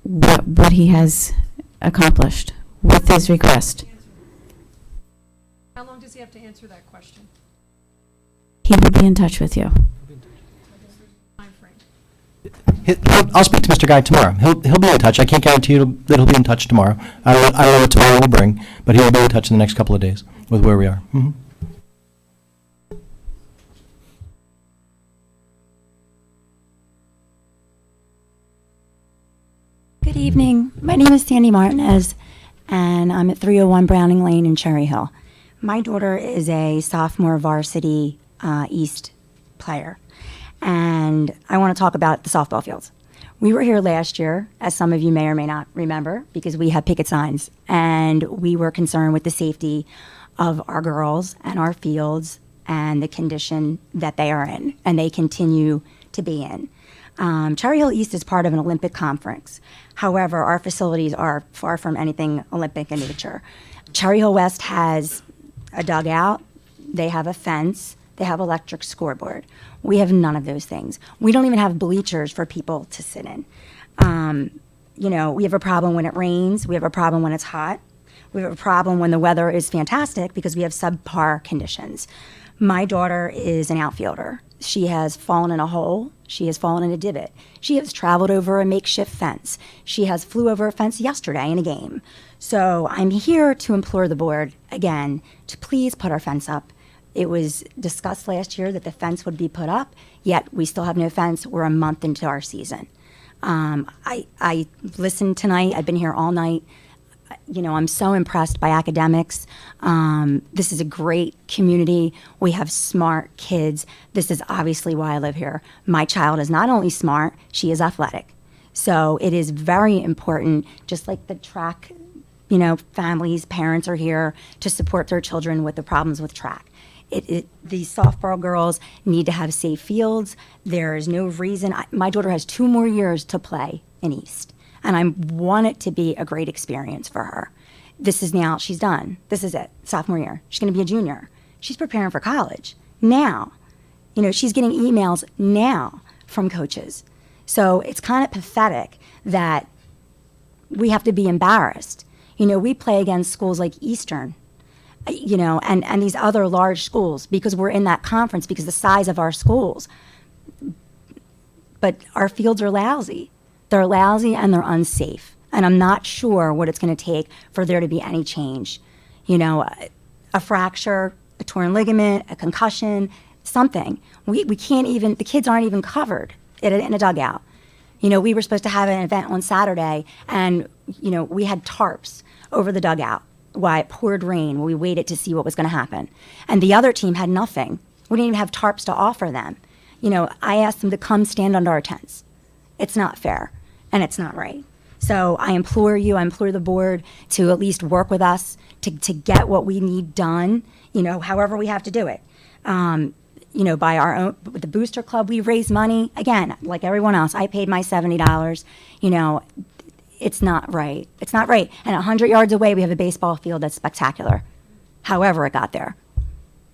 what he has accomplished with his request. How long does he have to answer that question? He will be in touch with you. I'll speak to Mr. Guy tomorrow. He'll be in touch. I can't guarantee that he'll be in touch tomorrow. I don't know what tomorrow will bring, but he'll be in touch in the next couple of days with where we are. Mm-hmm. Good evening. My name is Sandy Martinez, and I'm at 301 Browning Lane in Cherry Hill. My daughter is a sophomore varsity East player, and I want to talk about the softball fields. We were here last year, as some of you may or may not remember, because we had picket signs, and we were concerned with the safety of our girls and our fields and the condition that they are in, and they continue to be in. Cherry Hill East is part of an Olympic conference. However, our facilities are far from anything Olympic in nature. Cherry Hill West has a dugout, they have a fence, they have electric scoreboard. We have none of those things. We don't even have bleachers for people to sit in. You know, we have a problem when it rains, we have a problem when it's hot, we have a problem when the weather is fantastic because we have subpar conditions. My daughter is an outfielder. She has fallen in a hole. She has fallen in a divot. She has traveled over a makeshift fence. She has flew over a fence yesterday in a game. So I'm here to implore the board, again, to please put our fence up. It was discussed last year that the fence would be put up, yet we still have no fence. We're a month into our season. I listened tonight. I've been here all night. You know, I'm so impressed by academics. This is a great community. We have smart kids. This is obviously why I live here. My child is not only smart, she is athletic. So it is very important, just like the track, you know, families, parents are here to support their children with the problems with track. These softball girls need to have safe fields. There is no reason. My daughter has 2 more years to play in East. And I want it to be a great experience for her. This is now, she's done. This is it, sophomore year. She's going to be a junior. She's preparing for college now. You know, she's getting emails now from coaches. So it's kind of pathetic that we have to be embarrassed. You know, we play against schools like Eastern, you know, and these other large schools, because we're in that conference because the size of our schools. But our fields are lousy. They're lousy and they're unsafe. And I'm not sure what it's going to take for there to be any change. You know, a fracture, a torn ligament, a concussion, something. We can't even, the kids aren't even covered in a dugout. You know, we were supposed to have an event on Saturday, and, you know, we had tarps over the dugout while it poured rain. We waited to see what was going to happen. And the other team had nothing. We didn't even have tarps to offer them. You know, I asked them to come stand under our tents. It's not fair, and it's not right. So I implore you, I implore the board to at least work with us to get what we need done, you know, however we have to do it. You know, by our own, with the Booster Club, we raise money. Again, like everyone else, I paid my $70. You know, it's not right. It's not right. And 100 yards away, we have a baseball field that's spectacular, however it got there.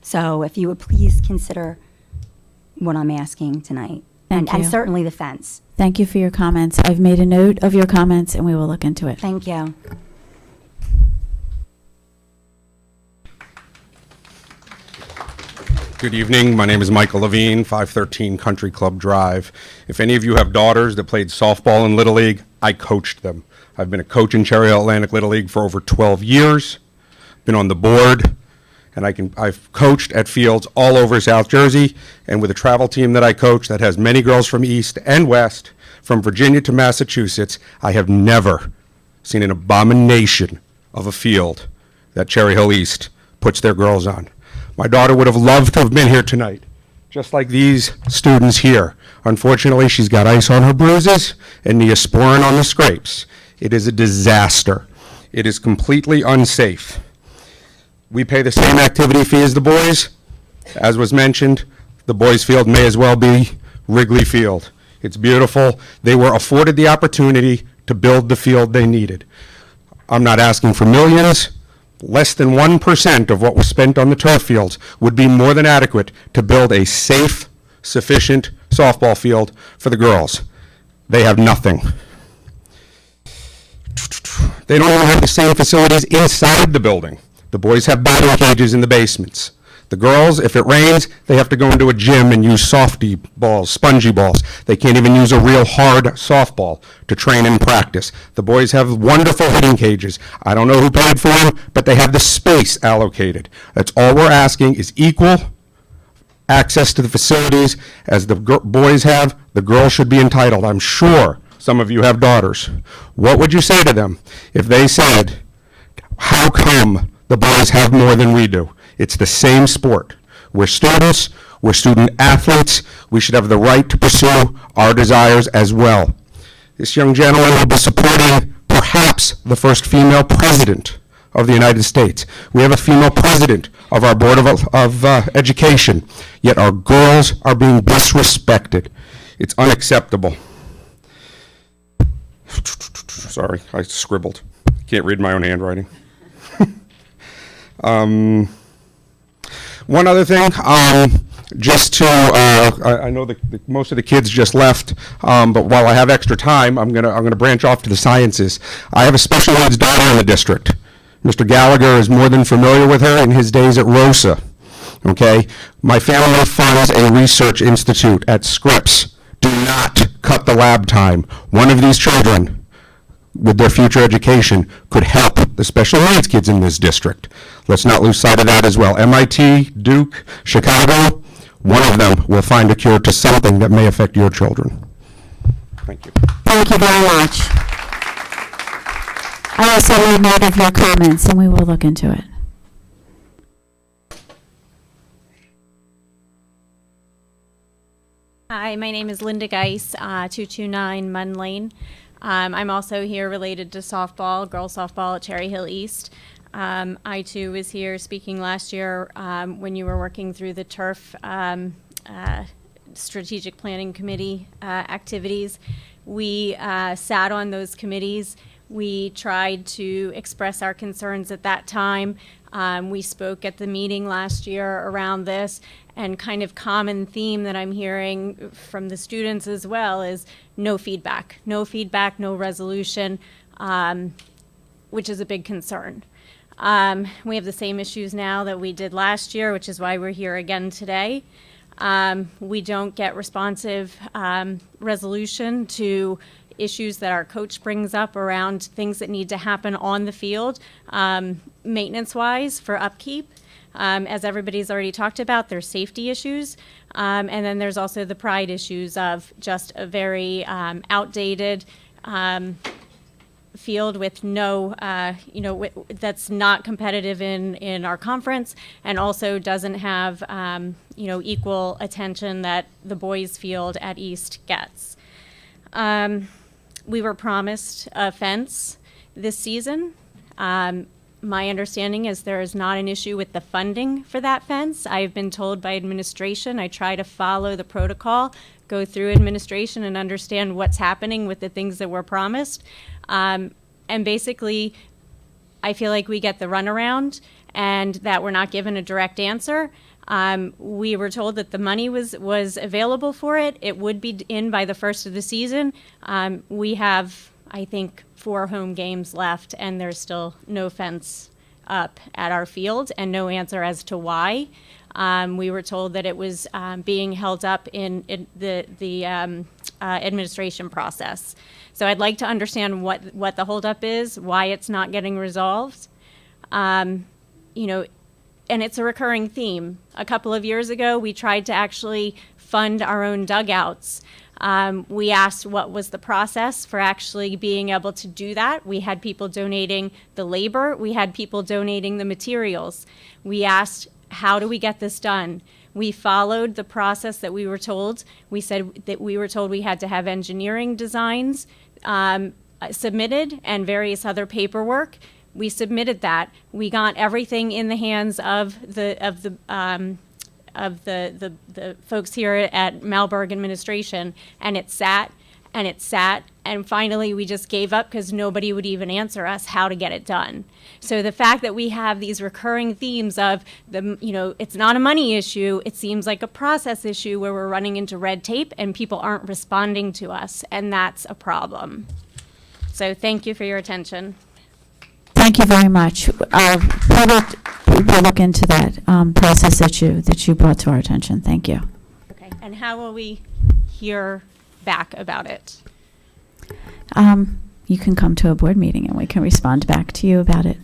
So if you would please consider what I'm asking tonight. And certainly the fence. Thank you for your comments. I've made a note of your comments, and we will look into it. Thank you. Good evening. My name is Michael Levine, 513 Country Club Drive. If any of you have daughters that played softball in Little League, I coached them. I've been a coach in Cherry Hill Atlantic Little League for over 12 years, been on the board, and I've coached at fields all over South Jersey, and with a travel team that I coach that has many girls from East and West, from Virginia to Massachusetts, I have never seen an abomination of a field that Cherry Hill East puts their girls on. My daughter would have loved to have been here tonight, just like these students here. Unfortunately, she's got ice on her bruises and neosporin on the scrapes. It is a disaster. It is completely unsafe. We pay the same activity fee as the boys. As was mentioned, the boys' field may as well be Wrigley Field. It's beautiful. They were afforded the opportunity to build the field they needed. I'm not asking for millions. Less than 1% of what was spent on the turf fields would be more than adequate to build a safe, sufficient softball field for the girls. They have nothing. They don't even have the same facilities inside the building. The boys have batting cages in the basements. The girls, if it rains, they have to go into a gym and use softy balls, spongy balls. They can't even use a real hard softball to train and practice. The boys have wonderful hitting cages. I don't know who paid for them, but they have the space allocated. That's all we're asking is equal access to the facilities as the boys have. The girls should be entitled. I'm sure some of you have daughters. What would you say to them if they said, how come the boys have more than we do? It's the same sport. We're students, we're student athletes. We should have the right to pursue our desires as well. This young gentleman will be supporting perhaps the first female president of the United States. We have a female president of our Board of Education, yet our girls are being disrespected. It's unacceptable. Sorry, I scribbled. Can't read my own handwriting. One other thing, just to, I know that most of the kids just left, but while I have extra time, I'm gonna branch off to the sciences. I have a special needs daughter in the district. Mr. Gallagher is more than familiar with her in his days at ROSA. Okay, my family funds a research institute at Scripps. Do not cut the lab time. One of these children, with their future education, could help the special needs kids in this district. Let's not lose sight of that as well. MIT, Duke, Chicago, one of them will find a cure to something that may affect your children. Thank you. Thank you very much. I also made note of your comments, and we will look into it. Hi, my name is Linda Geis, 229 Munn Lane. I'm also here related to softball, girls softball at Cherry Hill East. I too was here speaking last year when you were working through the turf strategic planning committee activities. We sat on those committees. We tried to express our concerns at that time. We spoke at the meeting last year around this, and kind of common theme that I'm hearing from the students as well is no feedback, no resolution, which is a big concern. We have the same issues now that we did last year, which is why we're here again today. We don't get responsive resolution to issues that our coach brings up around things that need to happen on the field, maintenance-wise for upkeep. As everybody's already talked about, there's safety issues. And then there's also the pride issues of just a very outdated field with no, that's not competitive in our conference, and also doesn't have, equal attention that the boys' field at East gets. We were promised a fence this season. My understanding is there is not an issue with the funding for that fence. I've been told by administration, I try to follow the protocol, go through administration and understand what's happening with the things that were promised. And basically, I feel like we get the runaround and that we're not given a direct answer. We were told that the money was available for it. It would be in by the first of the season. We have, I think, 4 home games left, and there's still no fence up at our field and no answer as to why. We were told that it was being held up in the administration process. So I'd like to understand what the holdup is, why it's not getting resolved. And it's a recurring theme. A couple of years ago, we tried to actually fund our own dugouts. We asked what was the process for actually being able to do that. We had people donating the labor. We had people donating the materials. We asked, how do we get this done? We followed the process that we were told. We said that we were told we had to have engineering designs submitted and various other paperwork. We submitted that. We got everything in the hands of the folks here at Malberg administration, and it sat and it sat, and finally we just gave up because nobody would even answer us how to get it done. So the fact that we have these recurring themes of it's not a money issue, it seems like a process issue where we're running into red tape and people aren't responding to us, and that's a problem. So thank you for your attention. Thank you very much. We'll look into that process that you brought to our attention. Thank you. Okay. And how will we hear back about it? You can come to a board meeting and we can respond back to you about it.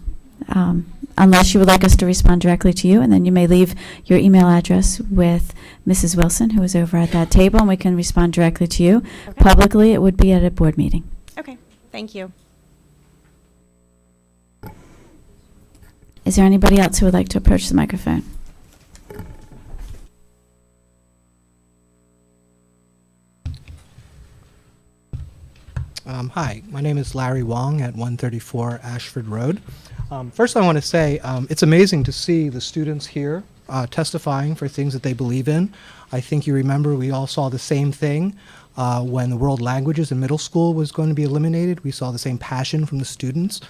Unless you would like us to respond directly to you, and then you may leave your email address with Mrs. Wilson, who is over at that table, and we can respond directly to you. Okay. Publicly, it would be at a board meeting. Okay. Thank you. Is there anybody else who would like to approach the microphone? Hi, my name is Larry Wong at 134 Ashford Road. First, I want to say it's amazing to see the students here testifying for things that they believe in. I think you remember we all saw the same thing when the world languages in middle school was going to be eliminated. We saw the same passion from the students.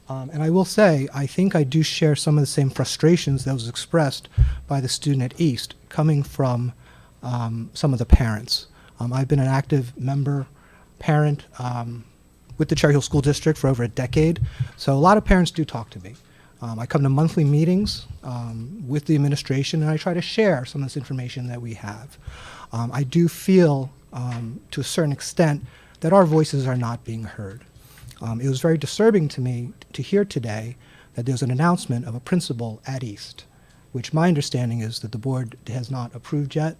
And I will say, I think I do share some of the same frustrations that was expressed by the student at East coming from some of the parents. I've been an active parent with the Cherry Hill School District for over a decade, so a lot of parents do talk to me. I come to monthly meetings with the administration, and I try to share some of this information that we have. I do feel, to a certain extent, that our voices are not being heard. It was very disturbing to me to hear today that there's an announcement of a principal at East, which my understanding is that the board has not approved yet.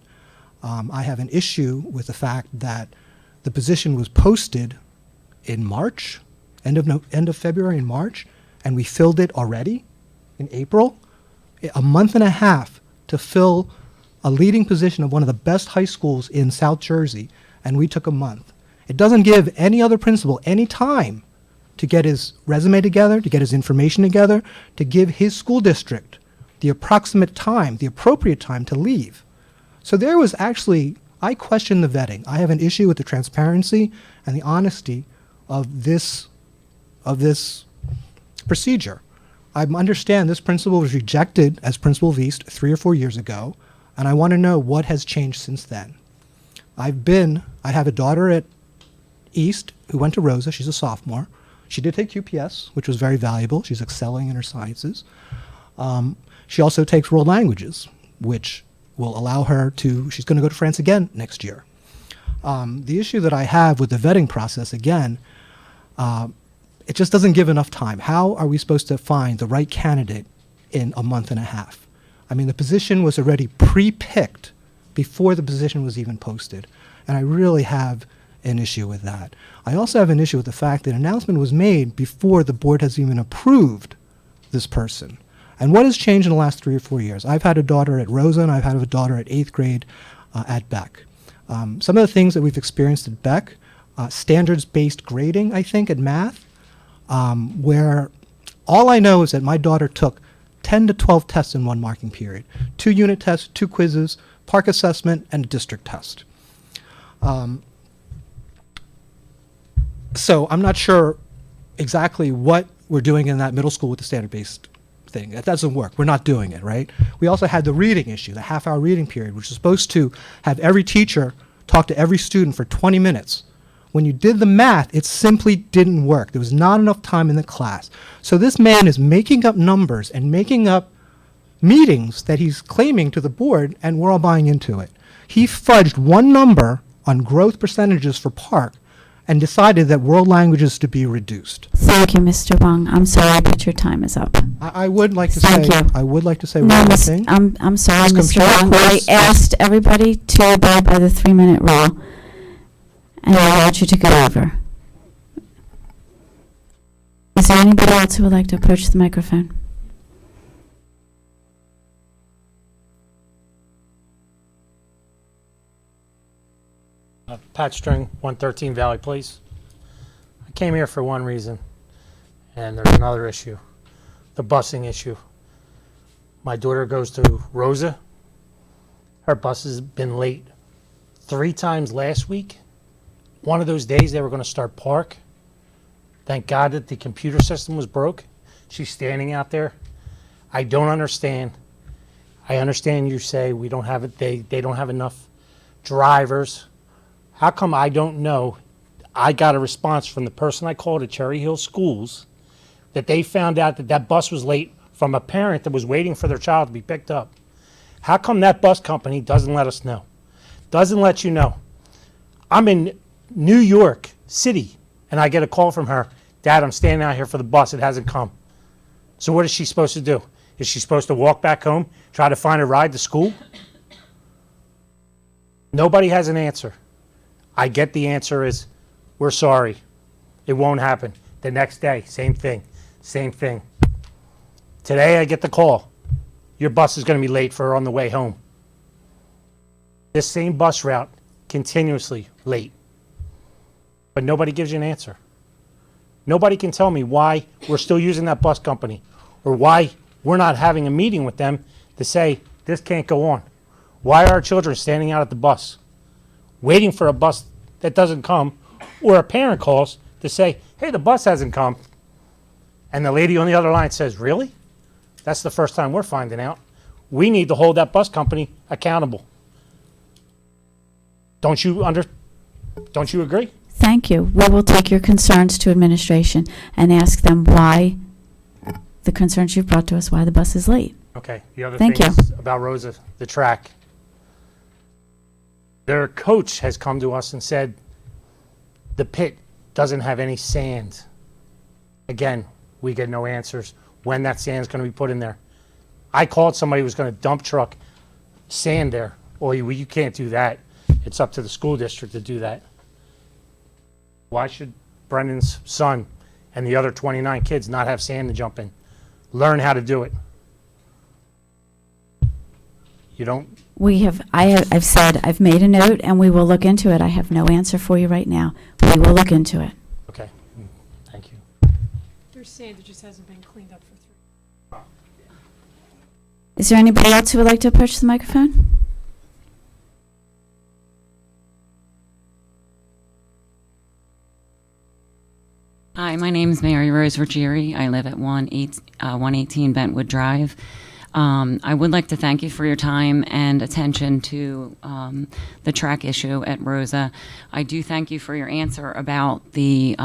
I have an issue with the fact that the position was posted in March, end of February and March, and we filled it already in April. A month and a half to fill a leading position of one of the best high schools in South Jersey, and we took a month. It doesn't give any other principal any time to get his resume together, to get his information together, to give his school district the approximate time, the appropriate time to leave. So there was actually, I question the vetting. I have an issue with the transparency and the honesty of this procedure. I understand this principal was rejected as principal of East 3 or 4 years ago, and I want to know what has changed since then. I have a daughter at East who went to Rosa. She's a sophomore. She did take QPS, which was very valuable. She's excelling in her sciences. She also takes world languages, which will allow her to, she's going to go to France again next year. The issue that I have with the vetting process, again, it just doesn't give enough time. How are we supposed to find the right candidate in a month and a half? I mean, the position was already pre-picked before the position was even posted, and I really have an issue with that. I also have an issue with the fact that an announcement was made before the board has even approved this person. And what has changed in the last 3 or 4 years? I've had a daughter at Rosa, and I've had a daughter at 8th grade at Beck. Some of the things that we've experienced at Beck, standards-based grading, I think, at math, where all I know is that my daughter took 10 to 12 tests in one marking period. 2 unit tests, 2 quizzes, park assessment, and a district test. So I'm not sure exactly what we're doing in that middle school with the standard-based thing. That doesn't work. We're not doing it, right? We also had the reading issue, the half-hour reading period, which is supposed to have every teacher talk to every student for 20 minutes. When you did the math, it simply didn't work. There was not enough time in the class. So this man is making up numbers and making up meetings that he's claiming to the board, and we're all buying into it. He fudged one number on growth percentages for Park and decided that world languages to be reduced. Thank you, Mr. Wong. I'm sorry, but your time is up. I would like to Thank say, you. I would like to say No, one more Miss- thing. I'm sorry, Ms. Mr. Wong. I Contreras, asked everybody to abide by the 3-minute rule, and I allowed you to go over. Is there anybody else who would like to approach the microphone? Pat String, 113 Valley Place. I came here for one reason, and there's another issue, the busing issue. My daughter goes to Rosa. Her bus has been late 3 times last week. One of those days they were going to start Park. Thank God that the computer system was broke. She's standing out there. I don't understand. I understand you say we don't have it. They don't have enough drivers. How come I don't know? I got a response from the person I called at Cherry Hill Schools that they found out that that bus was late from a parent that was waiting for their child to be picked up. How come that bus company doesn't let us know? Doesn't let you know. I'm in New York City, and I get a call from her, Dad, I'm standing out here for the bus. It hasn't come. So what is she supposed to do? Is she supposed to walk back home, try to find a ride to school? Nobody has an answer. I get the answer is, we're sorry. It won't happen. The next day, same thing, same thing. Today I get the call. Your bus is going to be late for on the way home. This same bus route, continuously late. But nobody gives you an answer. Nobody can tell me why we're still using that bus company or why we're not having a meeting with them to say, this can't go on. Why are our children standing out at the bus, waiting for a bus that doesn't come, or a parent calls to say, hey, the bus hasn't come. And the lady on the other line says, really? That's the first time we're finding out. We need to hold that bus company accountable. Don't you agree? Thank you. We will take your concerns to administration and ask them why the concerns you've brought to us, why the bus is late. Okay, the other Thank thing you. is about Rosa, the track. Their coach has come to us and said the pit doesn't have any sand. Again, we get no answers when that sand is going to be put in there. I called somebody who was going to dump truck sand there. Well, you can't do that. It's up to the school district to do that. Why should Brendan's son and the other 29 kids not have sand to jump in? Learn how to do it. You don't. I've said, I've made a note and we will look into it. I have no answer for you right now. We will look into it. Okay, thank you. There's sand that just hasn't been cleaned up for 3. Is there anybody else who would like to approach the microphone? Hi, my name is Mary Rose Ruggieri. I live at 118 Bentwood Drive. I would like to thank you for your time and attention to the track issue at Rosa. I do thank you for your answer about the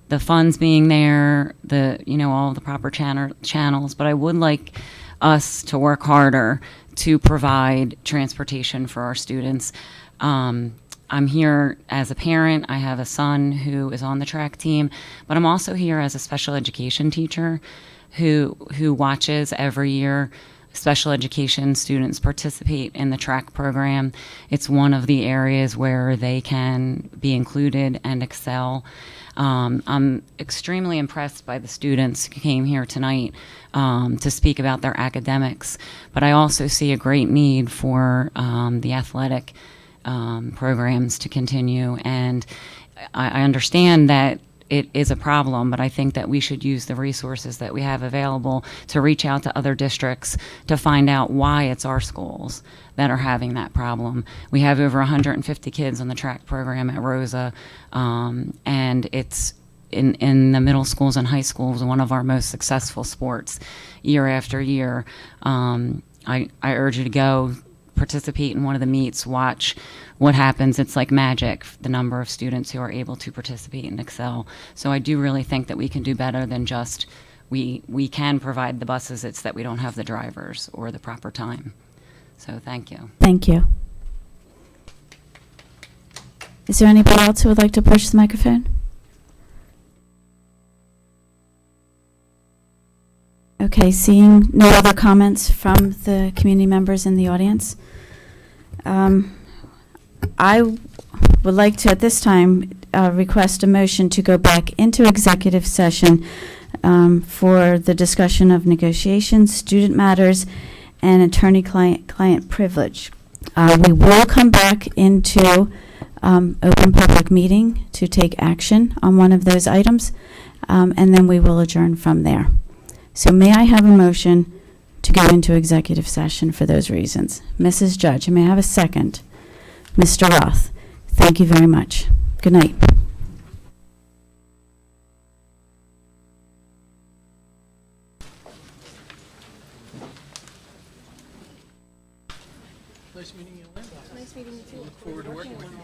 the funds being there, all the proper channels, but I would like us to work harder to provide transportation for our students. I'm here as a parent. I have a son who is on the track team, but I'm also here as a special education teacher who watches every year special education students participate in the track program. It's one of the areas where they can be included and excel. I'm extremely impressed by the students who came here tonight to speak about their academics, but I also see a great need for the athletic programs to continue. And I understand that it is a problem, but I think that we should use the resources that we have available to reach out to other districts to find out why it's our schools that are having that problem. We have over 150 kids on the track program at Rosa, and it's in the middle schools and high schools one of our most successful sports year after year. I urge you to go participate in one of the meets, watch what happens. It's like magic, the number of students who are able to participate and excel. So I do really think that we can do better than just we can provide the buses, it's that we don't have the drivers or the proper time. So thank you. Thank you. Is there anybody else who would like to push the microphone? Okay, seeing no other comments from the community members in the audience, I would like to, at this time, request a motion to go back into executive session for the discussion of negotiations, student matters, and attorney-client privilege. We will come back into open public meeting to take action on one of those items, and then we will adjourn from there. So may I have a motion to go into executive session for those reasons? Mrs. Judge, may I have a second? Mr. Roth, thank you very much. Good night. Nice meeting you, Linda. Nice meeting you too. Look forward to working with you.